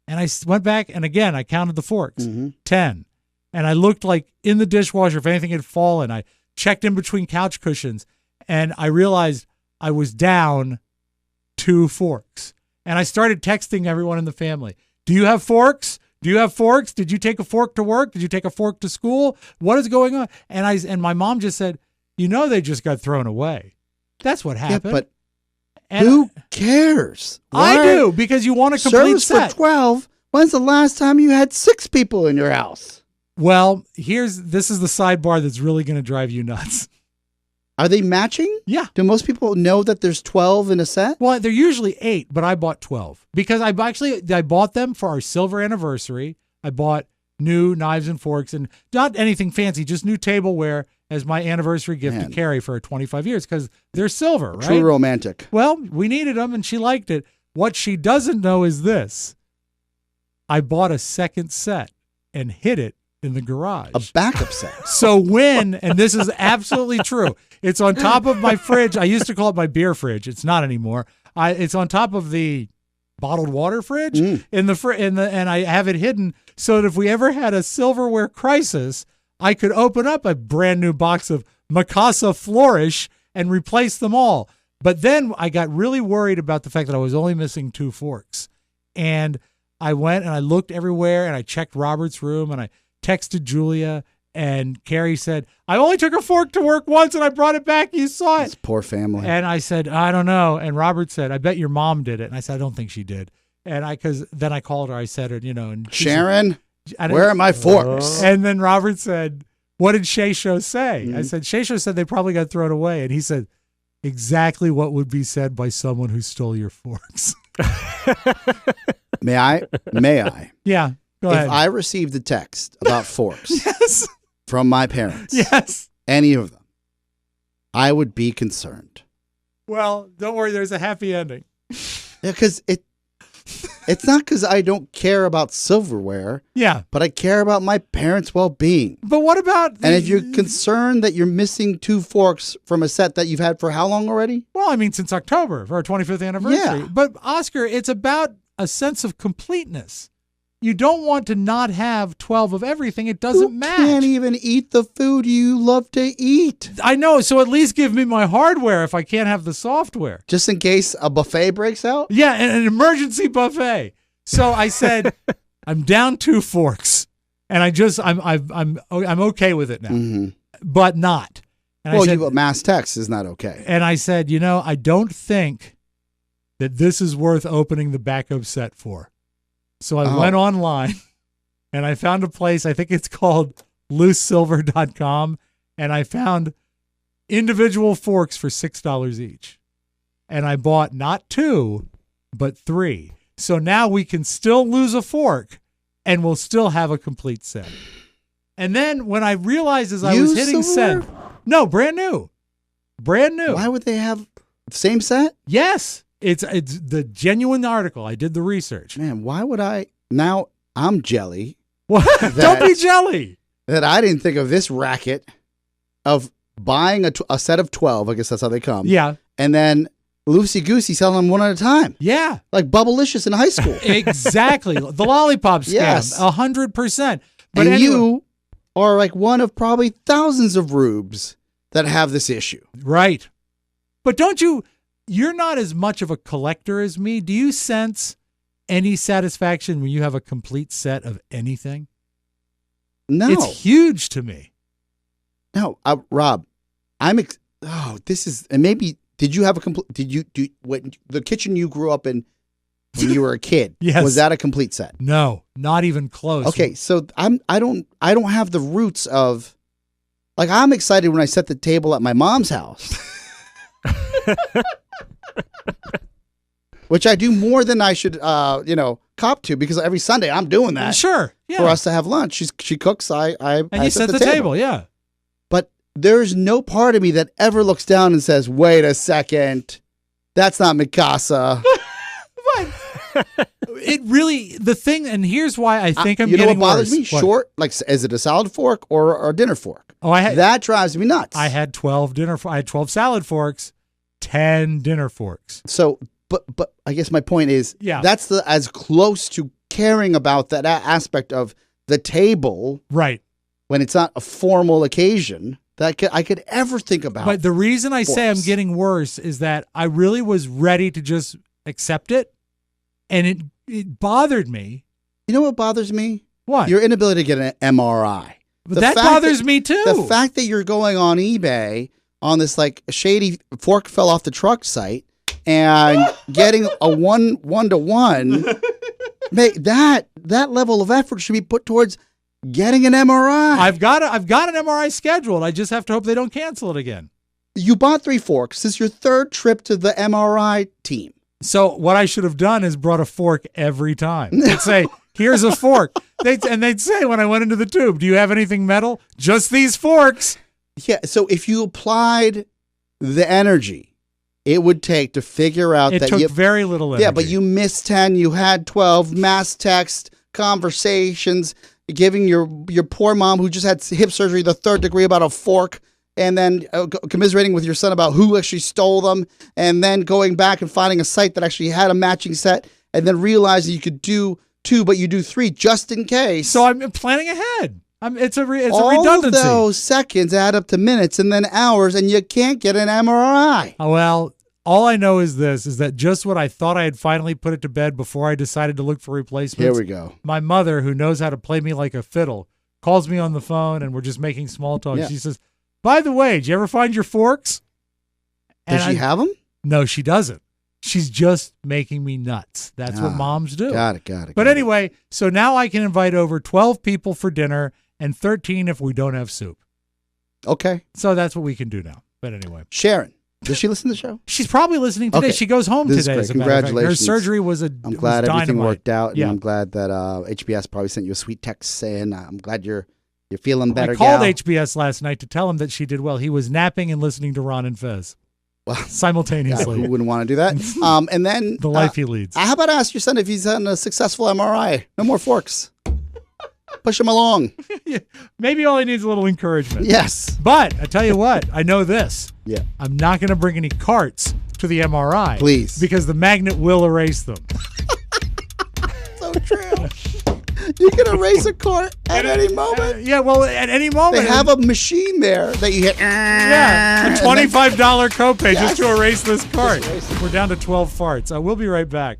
And I went back and again, I counted the forks, 10. And I looked like in the dishwasher if anything had fallen. I checked in between couch cushions and I realized I was down 2 forks. And I started texting everyone in the family. Do you have forks? Do you have forks? Did you take a fork to work? Did you take a fork to school? What is going on? And my mom just said, they just got thrown away. That's what happened. Yeah, but and who cares? I do, because you want a complete service set. For 12. When's the last time you had 6 people in your house? Well, this is the sidebar that's really going to drive you nuts. Are they matching? Yeah. Do most people know that there's 12 in a set? Well, they're usually 8, but I bought 12 because I bought them for our silver anniversary. I bought new knives and forks and not anything fancy, just new tableware as my anniversary gift to Carrie for 25 years because they're silver, right? True romantic. Well, we needed them and she liked it. What she doesn't know is this. I bought a second set and hid it in the garage. A backup set. So and this is absolutely true, it's on top of my fridge. I used to call it my beer fridge. It's not anymore. It's on top of the bottled water fridge and I have it hidden so that if we ever had a silverware crisis, I could open up a brand new box of Mikasa Flourish and replace them all. But then I got really worried about the fact that I was only missing 2 forks. And I went and I looked everywhere and I checked Robert's room and I texted Julia and Carrie said, I only took a fork to work once and I brought it back. You saw it. This poor family. And I said, I don't know. And Robert said, I bet your mom did it. And I said, I don't think she did. And because then I called her, I said, and Sharon, where are my forks? And then Robert said, what did Shay Show say? I said, Shay Show said they probably got thrown away. And he said, exactly what would be said by someone who stole your forks. May I? May I? Yeah, go ahead. If I received a text about forks Yes. from my parents, Yes. any of them, I would be concerned. Well, don't worry. There's a happy ending. Yeah, because it's not because I don't care about silverware, Yeah. but I care about my parents' well-being. But what about... And if you're concerned that you're missing 2 forks from a set that you've had for how long already? Well, I mean, since October for our 25th anniversary. Yeah. But, Oscar, it's about a sense of completeness. You don't want to not have 12 of everything. It doesn't match. You can't even eat the food you love to eat. I know, so at least give me my hardware if I can't have the software. Just in case a buffet breaks out? Yeah, an emergency buffet. So I said, I'm down 2 forks, and I'm okay with it now, but not. And Well, I said, mass text is not okay. and I said, I don't think that this is worth opening the backup set for. So I went online and I found a place, I think it's called loosesilver.com, and I found individual forks for $6 each. And I bought not 2, but 3. So now we can still lose a fork and we'll still have a complete set. And then when I realized as I was Used hitting silverware? send, no, brand new. Brand new. Why would they have the same set? Yes. It's the genuine article. I did the research. Man, why would I? Now I'm jelly What? Don't be jelly. that I didn't think of this racket of buying a set of 12. I guess that's how they come. Yeah. And then loosey-goosey selling them one at a time. Yeah. Like Bubblicious in high school. Exactly. The lollipop scam. Yes. 100%. But And anyway, you are like one of probably thousands of rubes that have this issue. right. But you're not as much of a collector as me. Do you sense any satisfaction when you have a complete set of anything? No. It's huge to me. No, Rob, this is, and maybe, did you have a complete, when the kitchen you grew up in when you were a kid, Yes. was that a complete set? No, not even close. Okay, so I don't have the roots of, like, I'm excited when I set the table at my mom's house. Which I do more than I should, cop to, because every Sunday I'm doing that Sure. Yeah. for us to have lunch. She cooks, I and you set the table. Yeah. But there's no part of me that ever looks down and says, wait a second, that's not Mikasa. It really, the thing, and here's why I think I'm you know getting what bothers worse. me? What? Short, like, is it a salad fork or a dinner fork? Oh, That drives me nuts. I had 12 salad forks, 10 dinner forks. So, but I guess my point is, Yeah. that's as close to caring about that aspect of the table Right. when it's not a formal occasion that I could ever think about. But the reason I say I'm forks. getting worse is that I really was ready to just accept it, and it bothered me. You know what bothers me? What? Your inability to get an MRI. But The that fact bothers me too. The fact that you're going on eBay on this like shady fork fell off the truck site and getting a one-to-one, that level of effort should be put towards getting an MRI. I've got an MRI scheduled. I just have to hope they don't cancel it again. You bought 3 forks. This is your 3rd trip to the MRI team. So what I should have done is brought a fork every time. They'd say, "Here's a fork." They'd say when I went into the tube, "Do you have anything metal?" "Just these forks." Yeah, so if you applied the energy it would take to figure out It that took you very little energy. Yeah, but you missed 10, you had 12, mass text, conversations, giving your poor mom who just had hip surgery the 3rd degree about a fork, and then commiserating with your son about who actually stole them, and then going back and finding a site that actually had a matching set, and then realizing you could do 2, but you do 3 just in case. So I'm planning ahead. It's a All redundancy. of those seconds add up to minutes and then hours, and you can't get an MRI. Well, all I know is this, is that just when I thought I had finally put it to bed before I decided to look for replacements. Here we go. My mother, who knows how to play me like a fiddle, calls me on the phone and we're just making small talk. Yeah. She says, "By the way, did you ever find your forks?" Does she have them? No, she doesn't. She's just making me nuts. That's what moms do. Got it. But anyway, so now I can invite over 12 people for dinner and 13 if we don't have soup. Okay. So that's what we can do now. But anyway. Sharon. Does she listen to the show? She's probably listening today. Okay. She goes home This is today. great. As a matter of fact. Her Congratulations. surgery was I'm glad everything dynamite. worked out, and Yeah. I'm glad that HBS probably sent you a sweet text saying, "I'm glad you're feeling better." I called gal. HBS last night to tell him that she did well. He was napping and listening to Ron and Fez Well, simultaneously. who wouldn't want to do that? And then The life he leads. How about ask your son if he's had a successful MRI? No more forks. Push him along. Maybe all he needs is a little encouragement. Yes. But I tell you what, I know this. Yeah. I'm not going to bring any carts to the MRI. Please. Because the magnet will erase them. So true. You can erase a cart at any moment. Yeah, well, at any moment. They have a machine there that you hit. Yeah, a $25 copay Yes. just to erase this cart. erase it. We're down to 12 farts. We'll be right back.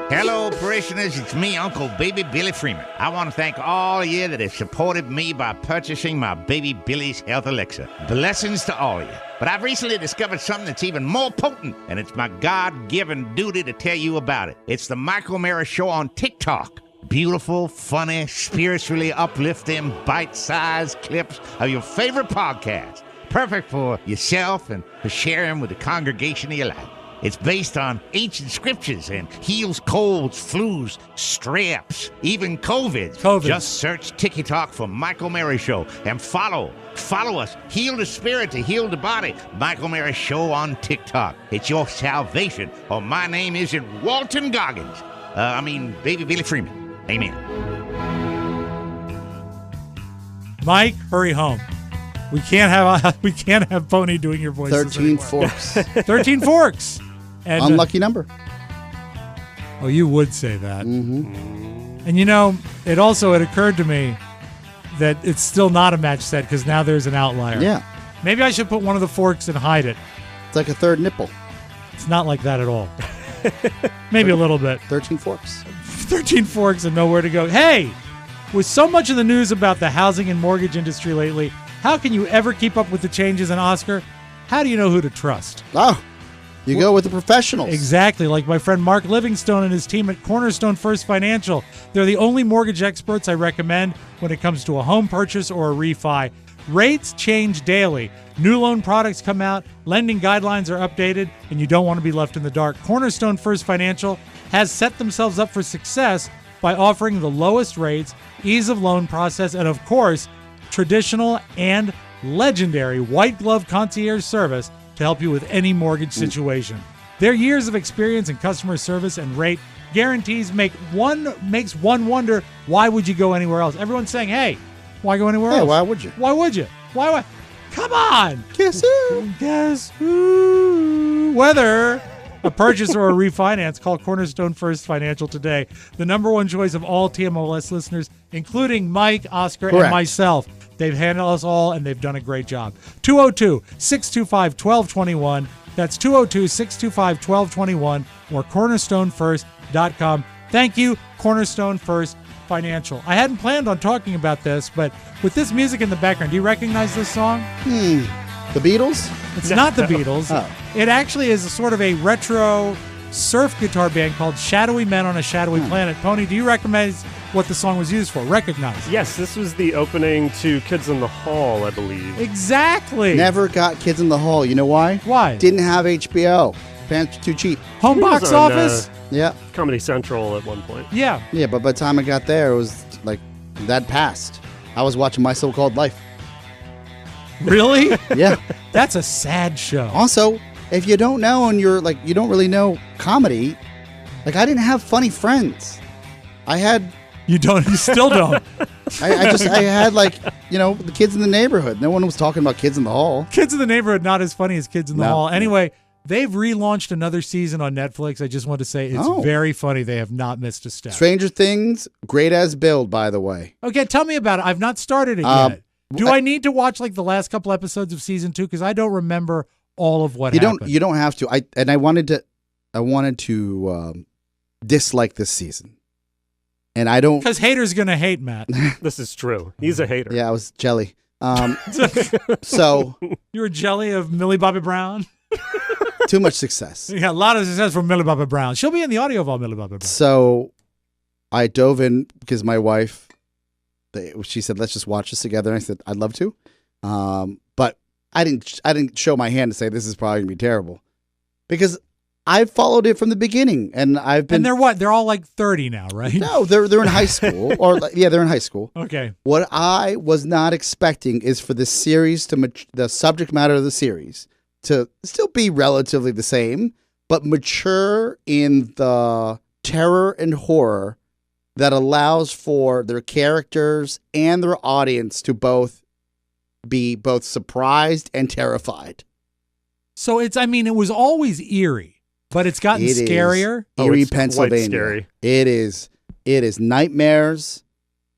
Hello, parishioners. It's me, Uncle Baby Billy Freeman. I want to thank all of you that have supported me by purchasing my Baby Billy's Health Elixir. Blessings to all of you. But I've recently discovered something that's even more potent, and it's my God-given duty to tell you about it. It's the Michael Mara Show on TikTok. Beautiful, funny, spiritually uplifting, bite-sized clips of your favorite podcast. Perfect for yourself and for sharing with the congregation of your life. It's based on ancient scriptures and heals colds, flus, straps, even COVID. Just search TikTok for Michael Mara Show and follow us. Heal the spirit to heal the body. Michael Mara Show on TikTok. It's your salvation. Or my name isn't Walton Goggins. Baby Billy Freeman. Amen. Mike, hurry home. We can't have Pony doing your voices 13 anymore. forks. 13 forks. And, Unlucky number. Oh, you would say that. Mm-hmm. And it occurred to me that it's still not a match set because now there's an outlier. Yeah. Maybe I should put one of the forks and hide it. It's like a third nipple. It's not like that at all. Maybe a little bit. 13 forks. 13 forks and nowhere to go. Hey, with so much of the news about the housing and mortgage industry lately, how can you ever keep up with the changes? And Oscar, how do you know who to trust? Oh, you go with the professionals. Exactly, like my friend Mark Livingstone and his team at Cornerstone First Financial. They're the only mortgage experts I recommend when it comes to a home purchase or a refi. Rates change daily. New loan products come out, lending guidelines are updated, and you don't want to be left in the dark. Cornerstone First Financial has set themselves up for success by offering the lowest rates, ease of loan process, and of course, traditional and legendary white glove concierge service to help you with any mortgage situation. Their years of experience in customer service and rate guarantees makes one wonder, why would you go anywhere else? Everyone's saying, hey, why go anywhere else? Why would you? Why would you? Why? Come on. Guess who? Guess who? Whether a purchase or a refinance, call Cornerstone First Financial today. The number one choice of all TMOS listeners, including Mike, Oscar, Correct. and myself. They've handled us all, and they've done a great job. 202-625-1221. That's 202-625-1221 or cornerstonefirst.com. Thank you, Cornerstone First Financial. I hadn't planned on talking about this, but with this music in the background, do you recognize this song? The Beatles? It's not the Beatles. Oh. It actually is a sort of a retro surf guitar band called Shadowy Men on a Shadowy Planet. Pony, do you recognize what the song was used for? Recognize. Yes, this was the opening to Kids in the Hall, I believe. Exactly. Never got Kids in the Hall. You know why? Why? Didn't have HBO. Pants were too cheap. Home It was box on, office? Yeah. Comedy Central at one point. Yeah. Yeah, but by the time I got there, it was like that passed. I was watching My So-Called Life. Really? Yeah. That's a sad show. Also, if you don't know and you're like, you don't really know comedy, like I didn't have funny friends. I had, You still don't. I had like, the kids in the neighborhood. No one was talking about Kids in the Hall. Kids in the Neighborhood, not as funny as Kids in the No. Hall. Anyway, they've relaunched another season on Netflix. I just want to say it's very funny. They have not missed a step. Stranger Things, great as build, by the way. Okay, tell me about it. I've not started it yet. Do I need to watch like the last couple episodes of season 2? Because I don't remember all of what happened. You don't have to. I wanted to dislike this season. And I don't. Because haters gonna hate, Matt. This is true. He's a hater. Yeah, I was jelly. So You were jelly of Millie Bobby Brown. too much success. You got a lot of success from Millie Bobby Brown. She'll be in the audio of all Millie Bobby Brown. So I dove in because my wife, she said, let's just watch this together. And I said, I'd love to. But I didn't show my hand to say this is probably gonna be terrible, because I've followed it from the beginning, and I've been. And they're what? They're all like 30 now, right? No, they're in high school, or they're in high school. Okay. What I was not expecting is for the series the subject matter of the series to still be relatively the same, but mature in the terror and horror that allows for their characters and their audience to be both surprised and terrified. So it was always eerie, but it's gotten scarier. Erie, it's Pennsylvania. quite scary. It is nightmares.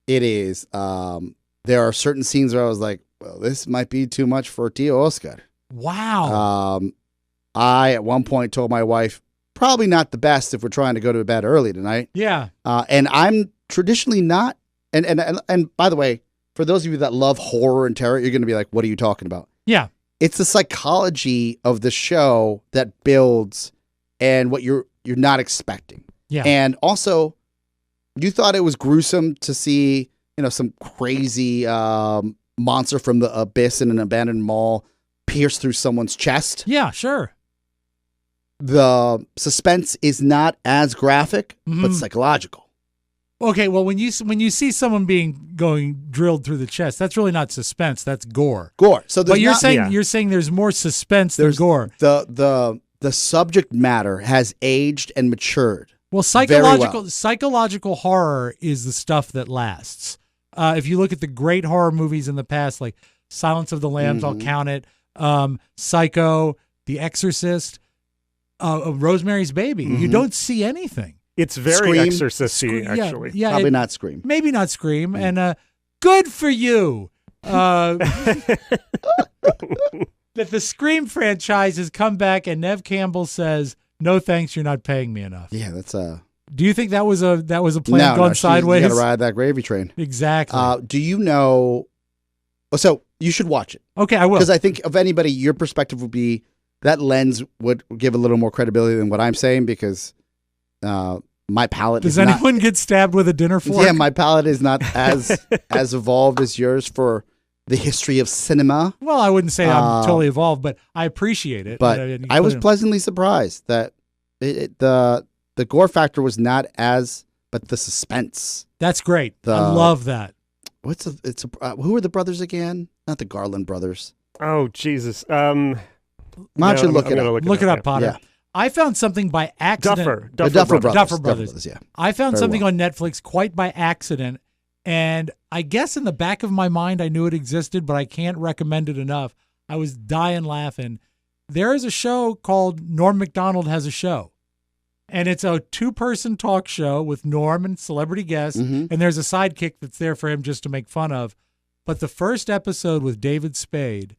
It is, there are certain scenes where I was like, well, this might be too much for Tio Oscar. Wow. I, at one point, told my wife, probably not the best if we're trying to go to bed early tonight. Yeah. And I'm traditionally not. And by the way, for those of you that love horror and terror, you're going to be like, what are you talking about? Yeah. It's the psychology of the show that builds and what you're not expecting. Yeah. And also, you thought it was gruesome to see, some crazy monster from the abyss in an abandoned mall pierce through someone's chest. Yeah, sure. The suspense is not as graphic, but psychological. Okay, well, when you see someone going drilled through the chest, that's really not suspense. That's gore. So, but you're saying there's more suspense than gore. The subject matter has aged and matured. Well, psychological horror is the stuff that lasts. If you look at the great horror movies in the past, like Silence of the Lambs, I'll count it. Psycho, The Exorcist, Rosemary's Baby. You don't see anything. It's very Exorcist-y, actually. Yeah, Probably not Scream. Maybe not Scream. And good for you. That the Scream franchise has come back, and Neve Campbell says, "No thanks, you're not paying me enough." Yeah, that's Do you think that was a plan gone sideways? You got to ride that gravy train. Exactly. Do you know? So you should watch it. Okay, I will. Because I think of anybody, your perspective would be that lens would give a little more credibility than what I'm saying, because my palate. Does anyone get stabbed with a dinner fork? Yeah, my palate is not as evolved as yours for the history of cinema. Well, I wouldn't say I'm totally evolved, but I appreciate it. But I was pleasantly surprised that the gore factor was not but the suspense. That's great. I love that. Who are the brothers again? Not the Garland brothers. Oh, Jesus. Why don't you look it up? Look it up, Potter. Yeah. I found something by accident. Duffer Brothers. Yeah. I found Very something well. on Netflix quite by accident, and I guess in the back of my mind I knew it existed, but I can't recommend it enough. I was dying laughing. There is a show called Norm Macdonald Has a Show, and it's a 2-person talk show with Norm and celebrity guests, and there's a sidekick that's there for him just to make fun of. But the first episode with David Spade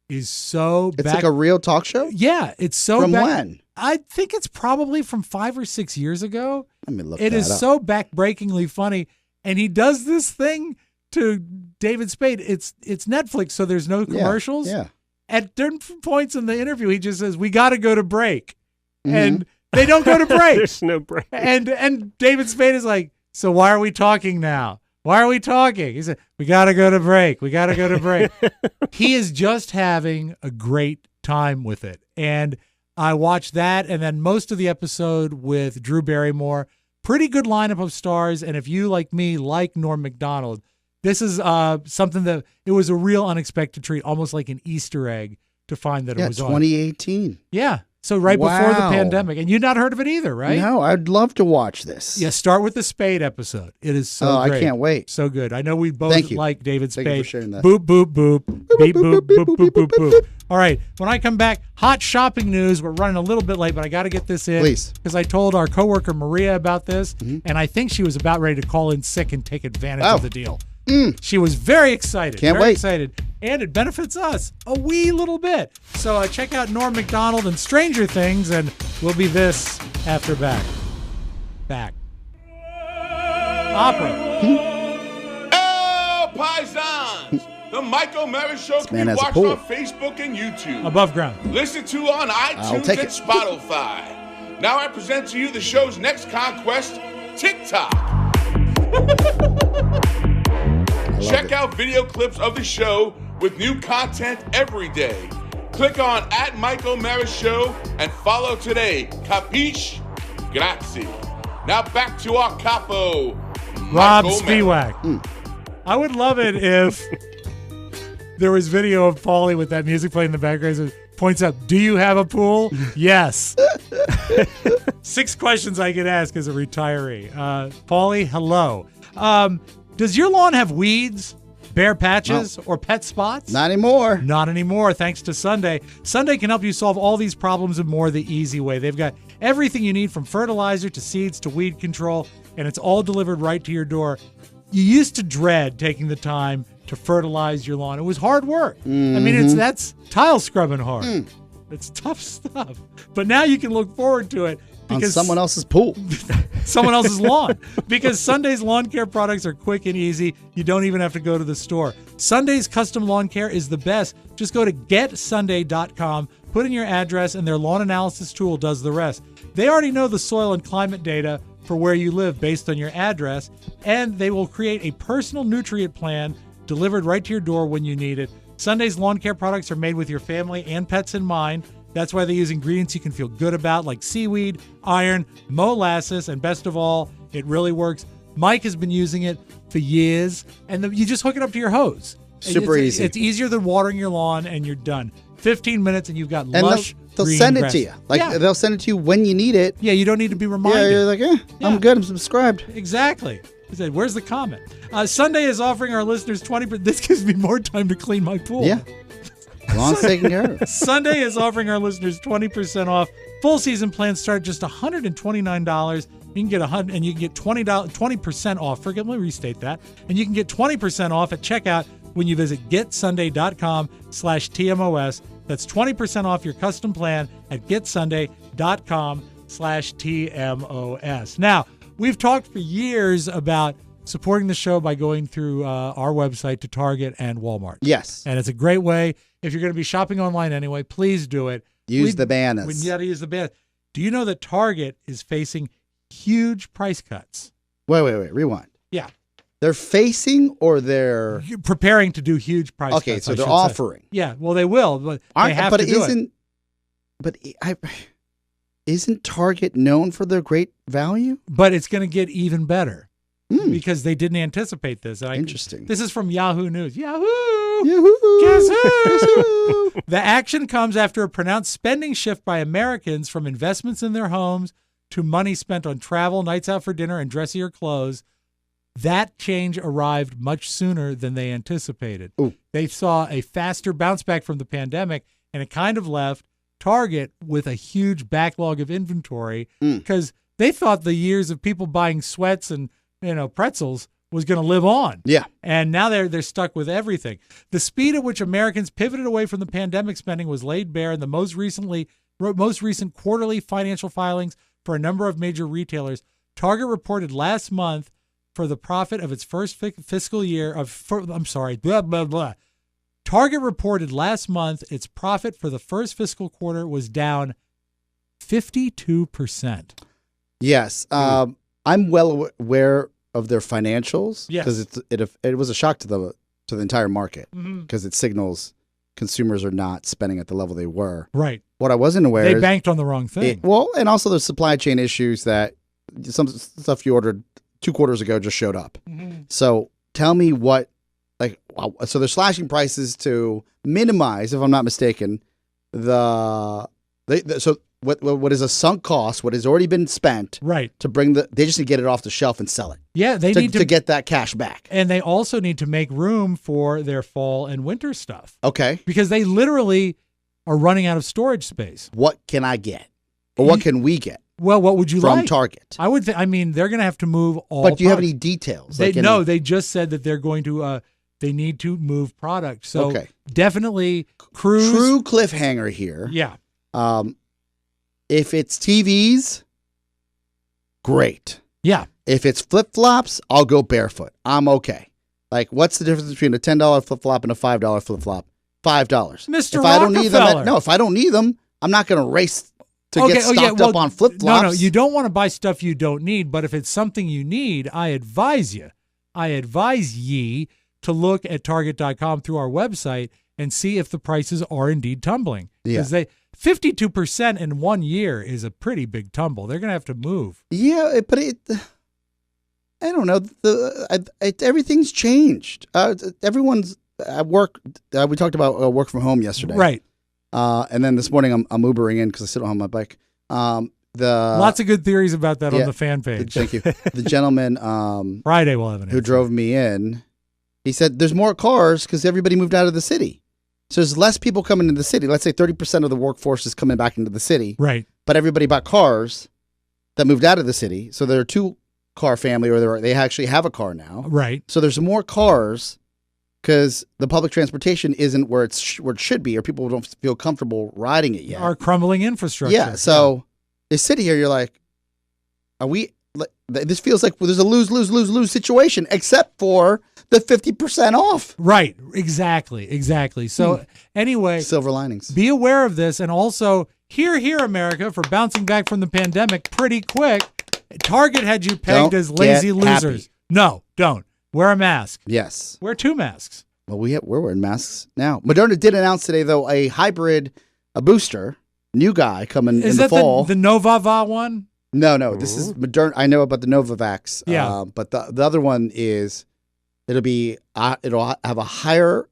is so It's like a real talk show? Yeah, it's so From when? I think it's probably from 5 or 6 years ago. Let me look It that is up. so backbreakingly funny, and he does this thing to David Spade. It's Netflix, so there's no commercials. Yeah. At different points in the interview, he just says, "We got to go to break," and they don't go to break. There's no break. And David Spade is like, "So why are we talking now? Why are we talking?" He said, "We got to go to break. We got to go to break." He is just having a great time with it. And I watched that, and then most of the episode with Drew Barrymore. Pretty good lineup of stars. And if you, like me, like Norm Macdonald, this is something that it was a real unexpected treat, almost like an Easter egg to find that it was 2018. on. Yeah. So right before the pandemic. And you'd not heard of it either, right? No, I'd love to watch this. Yeah, start with the Spade episode. It is so great. I can't wait. So good. I know we both like David Spade. Thank you for sharing that. Boop, boop, boop. Beep, boop, boop, boop, boop, boop. All right. When I come back, hot shopping news. We're running a little bit late, but I got to get this in. Please. Because I told our coworker Maria about this, and I think she was about ready to call in sick and take advantage of the deal. She was very excited. Can't very wait. excited. And it benefits us a wee little bit. So check out Norm Macdonald and Stranger Things, and we'll be this after back. Opera. Oh, paisans! The Mike O'Mara Show can man be has a watched pool. on Facebook and YouTube. Above ground. Listen to on iTunes take and it. Spotify. Now I present to you the show's next conquest, TikTok. Check out video clips of the show with new content every day. Click on @Mike O'Mara Show and follow today. Capiche? Grazie. Now back to our capo, Rob Mike O'Mara. Spiewak. I would love it if there was video of Paulie with that music playing in the background. It points up, do you have a pool? Yes. 6 questions I could ask as a retiree. Paulie, hello. Does your lawn have weeds, bare patches, or pet spots? Not anymore. Not anymore, thanks to Sunday. Sunday can help you solve all these problems and more the easy way. They've got everything you need from fertilizer to seeds to weed control, and it's all delivered right to your door. You used to dread taking the time to fertilize your lawn. It was hard work. I mean, that's tile scrubbing hard. It's tough stuff. But now you can look forward to it On someone else's pool. someone else's lawn. Because Sunday's lawn care products are quick and easy. You don't even have to go to the store. Sunday's custom lawn care is the best. Just go to getsunday.com, put in your address, and their lawn analysis tool does the rest. They already know the soil and climate data for where you live based on your address, and they will create a personal nutrient plan delivered right to your door when you need it. Sunday's lawn care products are made with your family and pets in mind. That's why they use ingredients you can feel good about, like seaweed, iron, molasses, and best of all, it really works. Mike has been using it for years, and you just hook it up to your hose. Super easy. It's easier than watering your lawn, and you're done. 15 minutes, and you've got And lush they'll green send it grass. to you. They'll send it to you when you need it. Yeah, you don't need to be reminded. Yeah, you're like, I'm good. I'm subscribed. Exactly. I said, where's the comment? Sunday is offering our listeners 20%. This gives me more time to clean my pool. Yeah. Lawn's taken care of. Sunday is offering our listeners 20% off. Full season plans start at just $129. You can get and you can get $20% off. Let me restate that. And you can get 20% off at checkout when you visit getsunday.com/TMOS. That's 20% off your custom plan at getsunday.com/TMOS. Now, we've talked for years about supporting the show by going through our website to Target and Walmart. Yes. And it's a great way. If you're going to be shopping online anyway, please do it. Use the banners. We got to use the banners. Do you know that Target is facing huge price cuts? Wait. Rewind. Yeah. They're facing or they're preparing to do huge price cuts. Okay, so I they're should offering. say. Yeah, well, they will, but they have to do it. But isn't Target known for their great value? But it's going to get even better because they didn't anticipate this. Interesting. This is from Yahoo News. Yahoo! Yahoo! Guess who? The action comes after a pronounced spending shift by Americans from investments in their homes to money spent on travel, nights out for dinner, and dressier clothes. That change arrived much sooner than they anticipated. Ooh. They saw a faster bounce back from the pandemic, and it kind of left Target with a huge backlog of inventory because they thought the years of people buying sweats and pretzels was going to live on. Yeah. And now they're stuck with everything. The speed at which Americans pivoted away from the pandemic spending was laid bare in the most recent quarterly financial filings for a number of major retailers. Target reported last month for the profit of its first fiscal year Target reported last month its profit for the first fiscal quarter was down 52%. Yes. I'm well aware of their financials because it was a shock to the entire market because it signals consumers are not spending at the level they were. Right. What I wasn't aware they is banked on the wrong thing. And also the supply chain issues that some stuff you ordered 2 quarters ago just showed up. So tell me so they're slashing prices to minimize, if I'm not mistaken, so what is a sunk cost, what has already been spent, right? To bring they just need to get it off the shelf and sell it. Yeah, they need to get that cash back, and they also need to make room for their fall and winter stuff. Okay, because they literally are running out of storage space. What can I get, or what can we get? Well, what would you from like? Target? I would. They're going to have to move all. But do you have any details? No, they just said that they're going to. They need to move product. So definitely true cliffhanger here. Yeah. If it's TVs, great. Yeah. If it's flip-flops, I'll go barefoot. I'm okay. Like, what's the difference between a $10 flip-flop and a $5 flip-flop? $5. Mr. If I don't need them, if I don't need them, I'm not going to race to get stocked up on flip-flops. No, you don't want to buy stuff you don't need, but if it's something you need, I advise ye to look at Target.com through our website and see if the prices are indeed tumbling. Yeah. Because 52% in 1 year is a pretty big tumble. They're going to have to move. Yeah, but I don't know. Everything's changed. Everyone's at work. We talked about work from home yesterday. Right. And then this morning I'm Ubering in because I still don't have my bike. Lots of good theories about that on the fan page. Thank you. The gentleman Friday we'll have an who drove me in, he said there's more cars because everybody moved out of the city. So there's less people coming into the city. Let's say 30% of the workforce is coming back into the city. Right. But everybody bought cars that moved out of the city. So they're a 2-car family, or they actually have a car now. Right. So there's more cars because the public transportation isn't where it should be, or people don't feel comfortable riding it yet. Our crumbling infrastructure. Yeah. So they sit here, you're like, are we? This feels like there's a lose situation, except for the 50% off. Right. Exactly. So anyway, silver linings. Be aware of this, and also here, America, for bouncing back from the pandemic pretty quick. Target had you pegged as lazy losers. Happy. No, don't. Wear a mask. Yes. Wear 2 masks. Well, we're wearing masks now. Moderna did announce today, though, a hybrid, a booster, new guy coming in the fall. Is that the Novavax one? No. This is Moderna. I know about the Novavax. Yeah. But the other one is, it'll have a higher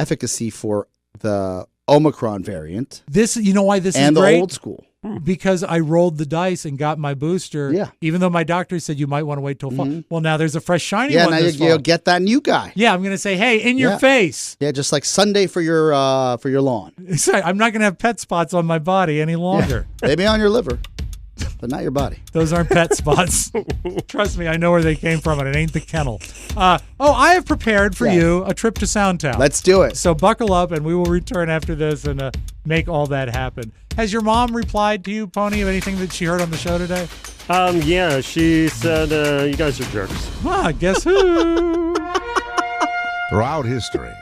efficacy for the Omicron variant. You know why this and is great? And the old school. Because I rolled the dice and got my booster. Yeah. Even though my doctor said you might want to wait till fall. Well, now there's a fresh shiny one. Yeah, now this you'll get that new guy. Yeah, I'm going to say, hey, in your face. Yeah, just like Sunday for your lawn. I'm not going to have pet spots on my body any longer. Yeah. Maybe on your liver, but not your body. Those aren't pet spots. Trust me, I know where they came from, and it ain't the kennel. I have prepared for you a trip to Soundtown. Let's do it. So buckle up, and we will return after this and make all that happen. Has your mom replied to you, Pony, of anything that she heard on the show today? Yeah, she said, you guys are jerks. Guess who? Throughout history,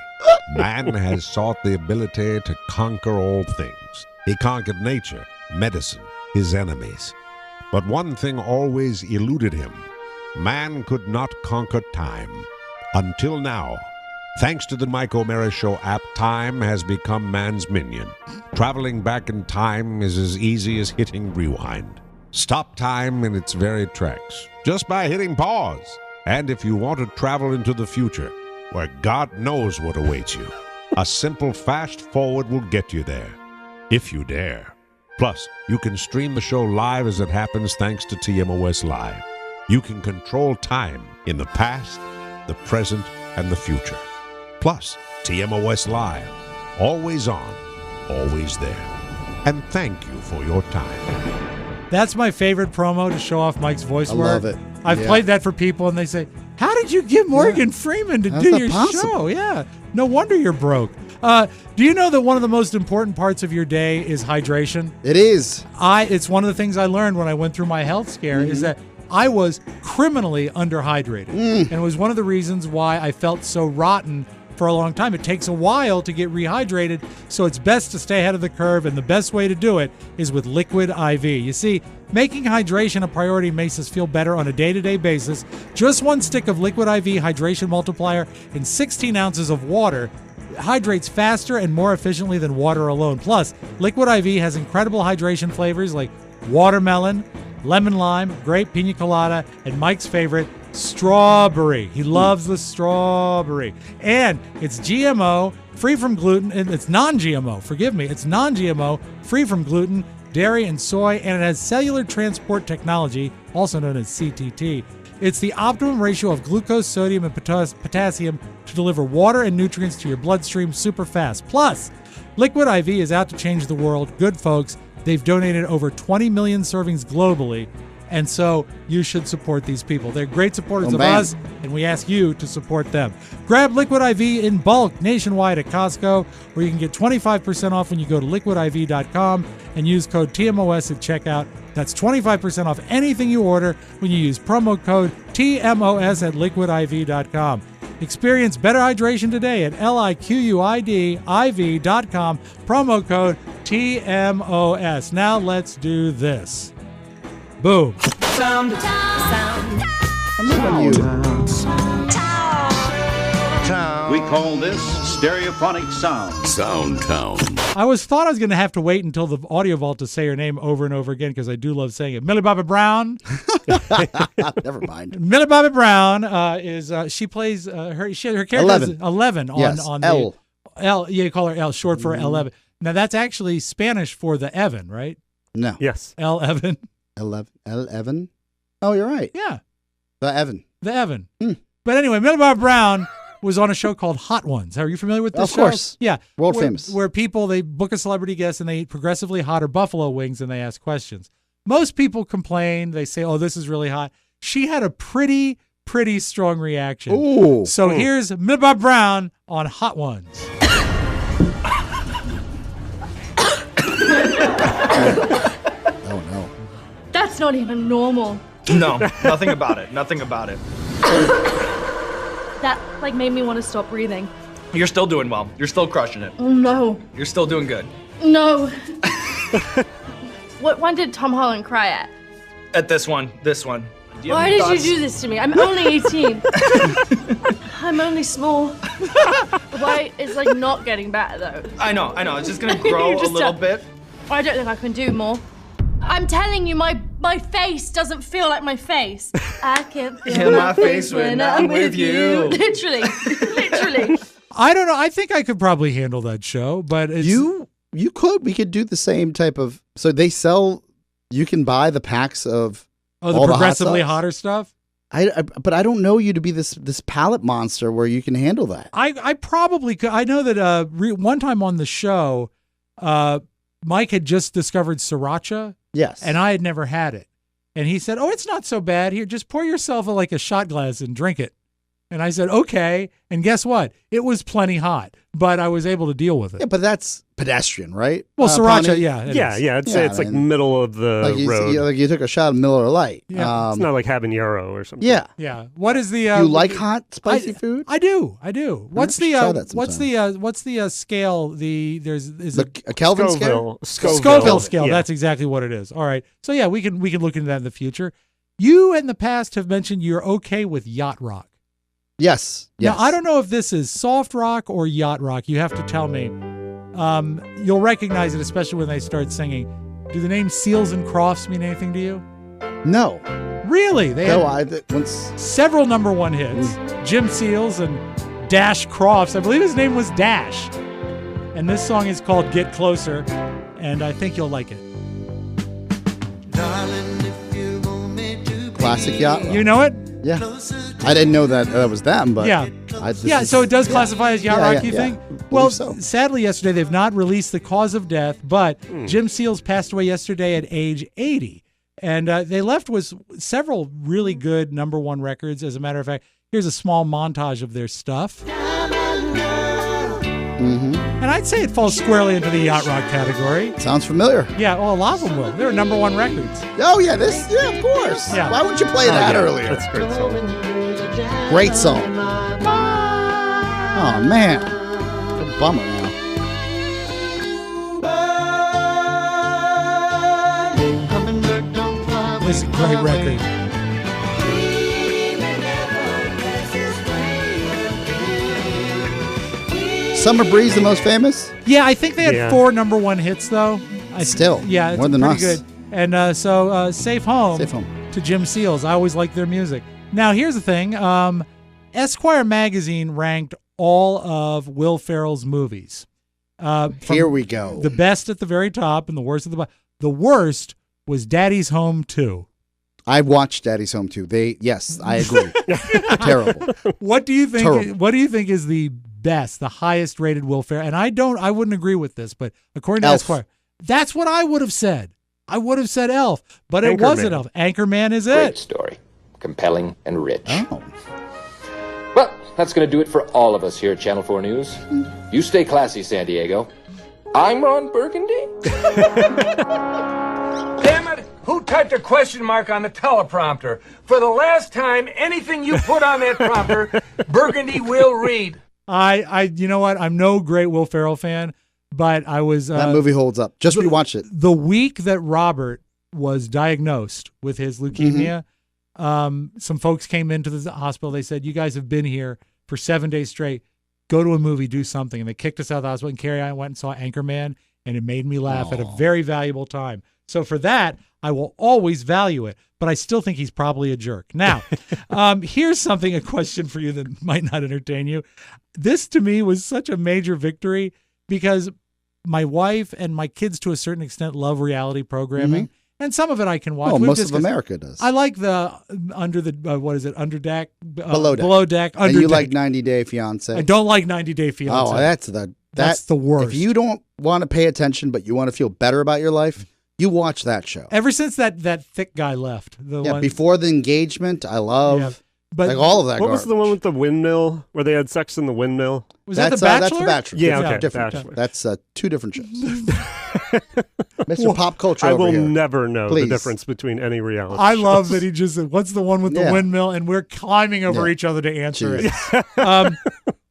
man has sought the ability to conquer all things. He conquered nature, medicine, his enemies. But one thing always eluded him. Man could not conquer time. Until now. Thanks to the Mike O'Mara Show app, time has become man's minion. Traveling back in time is as easy as hitting rewind. Stop time in its very tracks, just by hitting pause. And if you want to travel into the future, where God knows what awaits you, a simple fast forward will get you there, if you dare. Plus, you can stream the show live as it happens thanks to TMOS Live. You can control time in the past, the present, and the future. Plus, TMOS Live, always on, always there. And thank you for your time. That's my favorite promo to show off Mike's voice work. I love it. I've played that for people, and they say, how did you get Morgan Freeman to do your show? Yeah, no wonder you're broke. Do you know that one of the most important parts of your day is hydration? It is. It's one of the things I learned when I went through my health scare is that I was criminally underhydrated. And it was one of the reasons why I felt so rotten for a long time. It takes a while to get rehydrated, so it's best to stay ahead of the curve, and the best way to do it is with Liquid IV. You see, making hydration a priority makes us feel better on a day-to-day basis. Just 1 stick of Liquid IV Hydration Multiplier and 16 ounces of water hydrates faster and more efficiently than water alone. Plus, Liquid IV has incredible hydration flavors like watermelon, lemon lime, grape, pina colada, and Mike's favorite, strawberry. He loves the strawberry. And it's GMO, free from gluten, and it's non-GMO, forgive me. It's non-GMO, free from gluten, dairy, and soy, and it has cellular transport technology, also known as CTT. It's the optimum ratio of glucose, sodium, and potassium to deliver water and nutrients to your bloodstream super fast. Plus, Liquid IV is out to change the world. Good folks. They've donated over 20 million servings globally, and so you should support these people. They're great supporters of us, and we ask you to support them. Grab Liquid IV in bulk nationwide at Costco, where you can get 25% off when you go to liquidiv.com and use code TMOS at checkout. That's 25% off anything you order when you use promo code TMOS at liquidiv.com. Experience better hydration today at liquidiv.com, promo code TMOS. Now let's do this. Boom. I'm looking at you. town. We call this stereophonic sound. Soundtown. I thought I was going to have to wait until the audio vault to say her name over and over again because I do love saying it. Millie Bobby Brown. Never mind. Millie Bobby Brown she plays her character 11. is 11 Yes, on L. the L. Yeah, you call her L, short for 11. Now that's actually Spanish for the Evan, right? No. Yes. L Evan. 11. Evan? Oh, you're right. Yeah. The Evan. The Evan. But anyway, Millie Bobby Brown was on a show called Hot Ones. Are you familiar with this show? Of course. Yeah. World famous. Where people, they book a celebrity guest and they eat progressively hotter buffalo wings and they ask questions. Most people complain. They say, oh, this is really hot. She had a pretty strong reaction. Ooh. So here's Millie Bobby Brown on Hot Ones. Oh, no. That's not even normal. No, nothing about it. Nothing about it. That, made me want to stop breathing. You're still doing well. You're still crushing it. Oh, no. You're still doing good. No. What one did Tom Holland cry at? At this one. Why did you do this to me? I'm only 18. I'm only small. Why? It's not getting better, though. I know. It's just going to grow a little bit. I don't think I can do more. I'm telling you, my face doesn't feel like my face. I can't feel my face when I'm with you. Literally. I don't know. I think I could probably handle that show, but it's... You could. We could do the same type of... So they sell... You can buy the packs of... Oh, the progressively hotter stuff? But I don't know you to be this palate monster where you can handle that. I probably could. I know that one time on the show, Mike had just discovered sriracha. Yes. And I had never had it. And he said, oh, it's not so bad. Here, just pour yourself a shot glass and drink it. And I said, okay. And guess what? It was plenty hot, but I was able to deal with it. Yeah, but that's pedestrian, right? Well, sriracha, Pawnee? yeah. It's middle of the road. You took a shot of Miller Lite. Yeah. It's not like habanero or something. Yeah. Yeah. What is the... you like hot, spicy food? I do. What's the scale? Is it a Kelvin scale? Scoville scale. Yeah. That's exactly what it is. All right. So yeah, we can look into that in the future. You in the past have mentioned you're okay with yacht rock. Yes. Now, I don't know if this is soft rock or yacht rock. You have to tell me. You'll recognize it, especially when they start singing. Do the names Seals and Crofts mean anything to you? No. Really? They had several number one hits. Jim Seals and Dash Crofts. I believe his name was Dash. And this song is called Get Closer, and I think you'll like it. Classic yacht rock. You know it? Yeah. I didn't know that was them, but so it does classify as yacht rock, you think? Well, so. Sadly, yesterday they've not released the cause of death, but Jim Seals passed away yesterday at age 80. And they left with several really good number one records. As a matter of fact, here's a small montage of their stuff. And I'd say it falls squarely into the yacht rock category. Sounds familiar. Yeah, well, a lot of them will. They're number one records. Oh, yeah, of course. Yeah. Why wouldn't you play that earlier? That's a great song. Great song. Oh, man. What a bummer now. This is a great record. Summer Breeze, the most famous? Yeah, I think they had 4 number one hits, though. Still. Yeah, it's more than pretty us. good. And so Safe Home to Jim Seals. I always liked their music. Now, here's the thing. Esquire magazine ranked all of Will Ferrell's movies. Here we go. The best at the very top and the worst at the bottom. The worst was Daddy's Home 2. I watched Daddy's Home 2. Yes, I agree. Terrible. What do you think? Terrible. What do you think is the best, the highest rated Will Ferrell? And I wouldn't agree with this, but according to Elf. Esquire, that's what I would have said. I would have said Elf, but it Anchorman. wasn't Elf. Anchorman is Great it. story. Compelling and rich. Oh. Well, that's going to do it for all of us here at Channel 4 News. You stay classy, San Diego. I'm Ron Burgundy. Damn it! Who typed a question mark on the teleprompter? For the last time, anything you put on that prompter, Burgundy will read. You know what? I'm no great Will Ferrell fan, but I was. That movie holds up. Just rewatch it. The week that Robert was diagnosed with his leukemia, some folks came into the hospital. They said, "You guys have been here for 7 days straight, go to a movie, do something. And they kicked us out of the hospital, and Carrie and I went and saw Anchorman, and it made me laugh at a very valuable time. So for that, I will always value it, but I still think he's probably a jerk. Now, here's a question for you that might not entertain you. This, to me, was such a major victory because my wife and my kids, to a certain extent, love reality programming. Mm-hmm. And some of it I can watch. Oh, most of America does. I like the under the Under Deck, Below Deck. Below Deck. And you like 90 Day Fiance? I don't like 90 Day Fiance. Oh, that's the worst. If you don't want to pay attention, but you want to feel better about your life, you watch that show. Ever since that thick guy left, before the engagement, I love. But like all of that. What was the one with the windmill where they had sex in the windmill? Was that The Bachelor? That's The Bachelor. Yeah, okay. Different. Bachelor. That's two different shows. Mr. Pop Culture I over will here. never know Please. the difference between any reality I shows. love that he just said, what's the one with the windmill? And we're climbing over each other to answer it.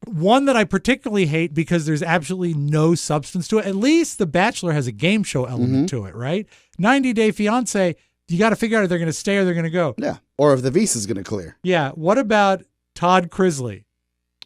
One that I particularly hate because there's absolutely no substance to it. At least The Bachelor has a game show element to it, right? 90 Day Fiance, you got to figure out if they're going to stay or they're going to go. Yeah, or if the visa's going to clear. Yeah. What about Todd Crisley?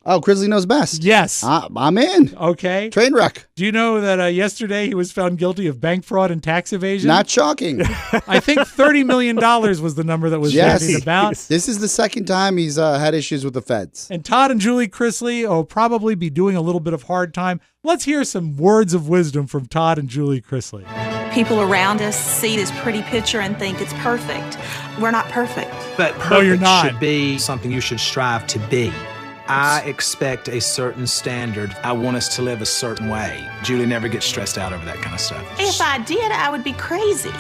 Oh, Crisley knows best. Yes. I'm in. Okay. Train wreck. Do you know that yesterday he was found guilty of bank fraud and tax evasion? Not shocking. I think $30 million was the number that was bandied about. This is the second time he's had issues with the feds. And Todd and Julie Crisley will probably be doing a little bit of hard time. Let's hear some words of wisdom from Todd and Julie Crisley. People around us see this pretty picture and think it's perfect. We're not perfect. But perfect No, you're not. should be something you should strive to be. I expect a certain standard. I want us to live a certain way. Julie never gets stressed out over that kind of stuff. If I did, I would be crazy.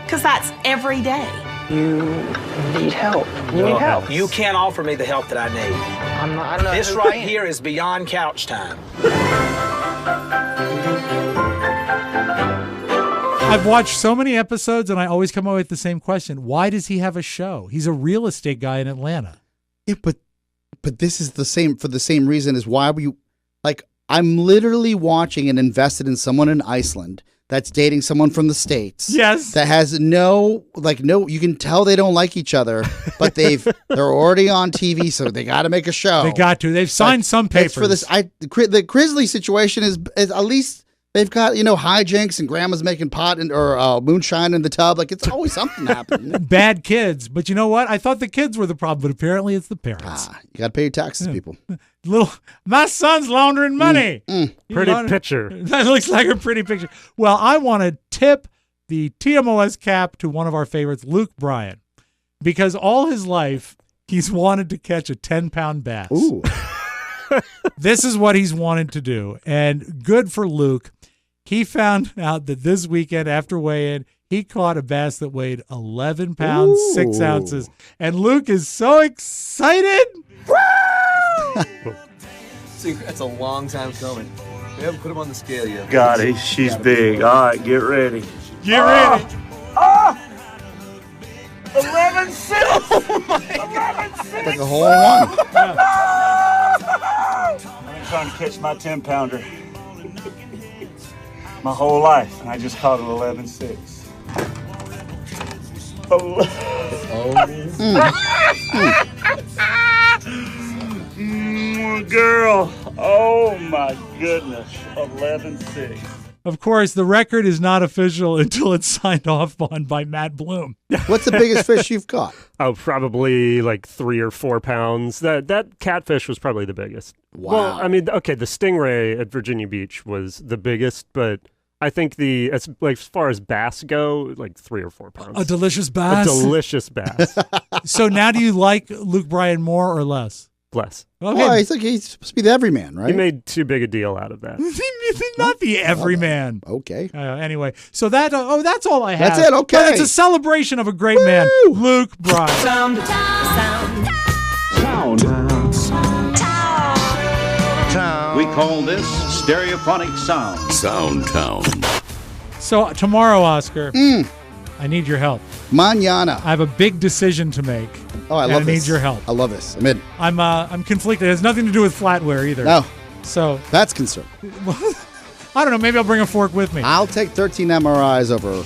Because that's every day. You need help. You need help. You can't offer me the help that I need. I don't know. This right here is beyond couch time. I've watched so many episodes and I always come away with the same question. Why does he have a show? He's a real estate guy in Atlanta. Yeah, but this is the same for the same reason as why I'm literally watching and invested in someone in Iceland that's dating someone from the States. Yes. That has no, you can tell they don't like each other, but they're already on TV, so they got to make a show. They got to. They've signed some papers. It's for this. The Crisley situation is at least they've got, hijinks and grandma's making pot or moonshine in the tub. Like, it's always something happening. Bad kids. But you know what? I thought the kids were the problem, but apparently it's the parents. You got to pay your taxes, people. My son's laundering money. Pretty picture. That looks like a pretty picture. Well, I want to tip the TMOS cap to one of our favorites, Luke Bryan, because all his life he's wanted to catch a 10-pound bass. Ooh. This is what he's wanted to do. And good for Luke. He found out that this weekend after weigh-in, he caught a bass that weighed 11 pounds, 6 ounces. And Luke is so excited. See, that's a long time coming. We haven't put him on the scale yet. Got it. She's big. All right, get ready. Get ready. 11-6. Oh my God. 11-6. Like a hole in one. I'm trying to catch my 10-pounder my whole life, and I just caught an 11-6. Girl, oh my goodness, 11-6. Of course, the record is not official until it's signed off on by Matt Bloom. What's the biggest fish you've caught? Oh, probably like 3 or 4 pounds. That catfish was probably the biggest. Wow. Well, I mean, okay, the stingray at Virginia Beach was the biggest, but I think as far as bass go, like 3 or 4 pounds. A delicious bass? A delicious bass. So now do you like Luke Bryan more or less? Less. Okay. Well, he's supposed to be the everyman, right? He made too big a deal out of that. Not the everyman. Okay. Anyway, so that's all I have. That's it, okay. But it's a celebration of a great man, Luke Bryan. Sound. We call this stereophonic sound. Soundtown. So tomorrow, Oscar, I need your help. Mañana. I have a big decision to make. Oh, I love this. I need your help. I love this. I'm in. I'm conflicted. It has nothing to do with flatware either. No. So that's concerned. I don't know. Maybe I'll bring a fork with me. I'll take 13 MRIs over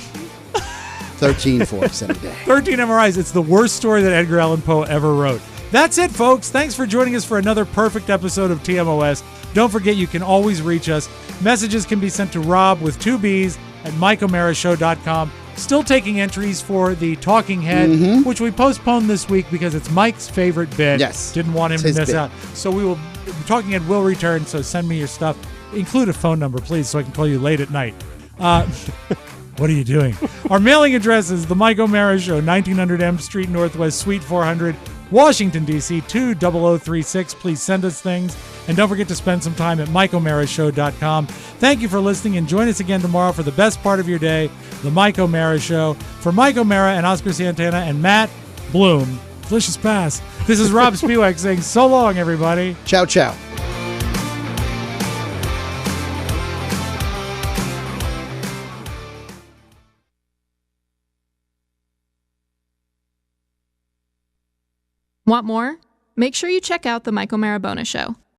13 forks in a day. 13 MRIs. It's the worst story that Edgar Allan Poe ever wrote. That's it, folks. Thanks for joining us for another perfect episode of TMOS. Don't forget, you can always reach us. Messages can be sent to Rob with 2 B's at MikeO'MaraShow.com. Still taking entries for the Talking Head, which we postponed this week because it's Mike's favorite bit. Yes. Didn't want him to miss out. So the Talking Head will return, so send me your stuff. Include a phone number, please, so I can call you late at night. What are you doing? Our mailing address is The Mike O'Mara Show, 1900 M Street Northwest, Suite 400, Washington, D.C., 20036. Please send us things. And don't forget to spend some time at MikeO'MaraShow.com. Thank you for listening, and join us again tomorrow for the best part of your day, The Mike O'Mara Show. For Mike O'Mara and Oscar Santana and Matt Bloom, delicious pass. This is Rob Spiewak saying so long, everybody. Ciao, ciao. Want more? Make sure you check out The Mike O'Mara Bonus Show.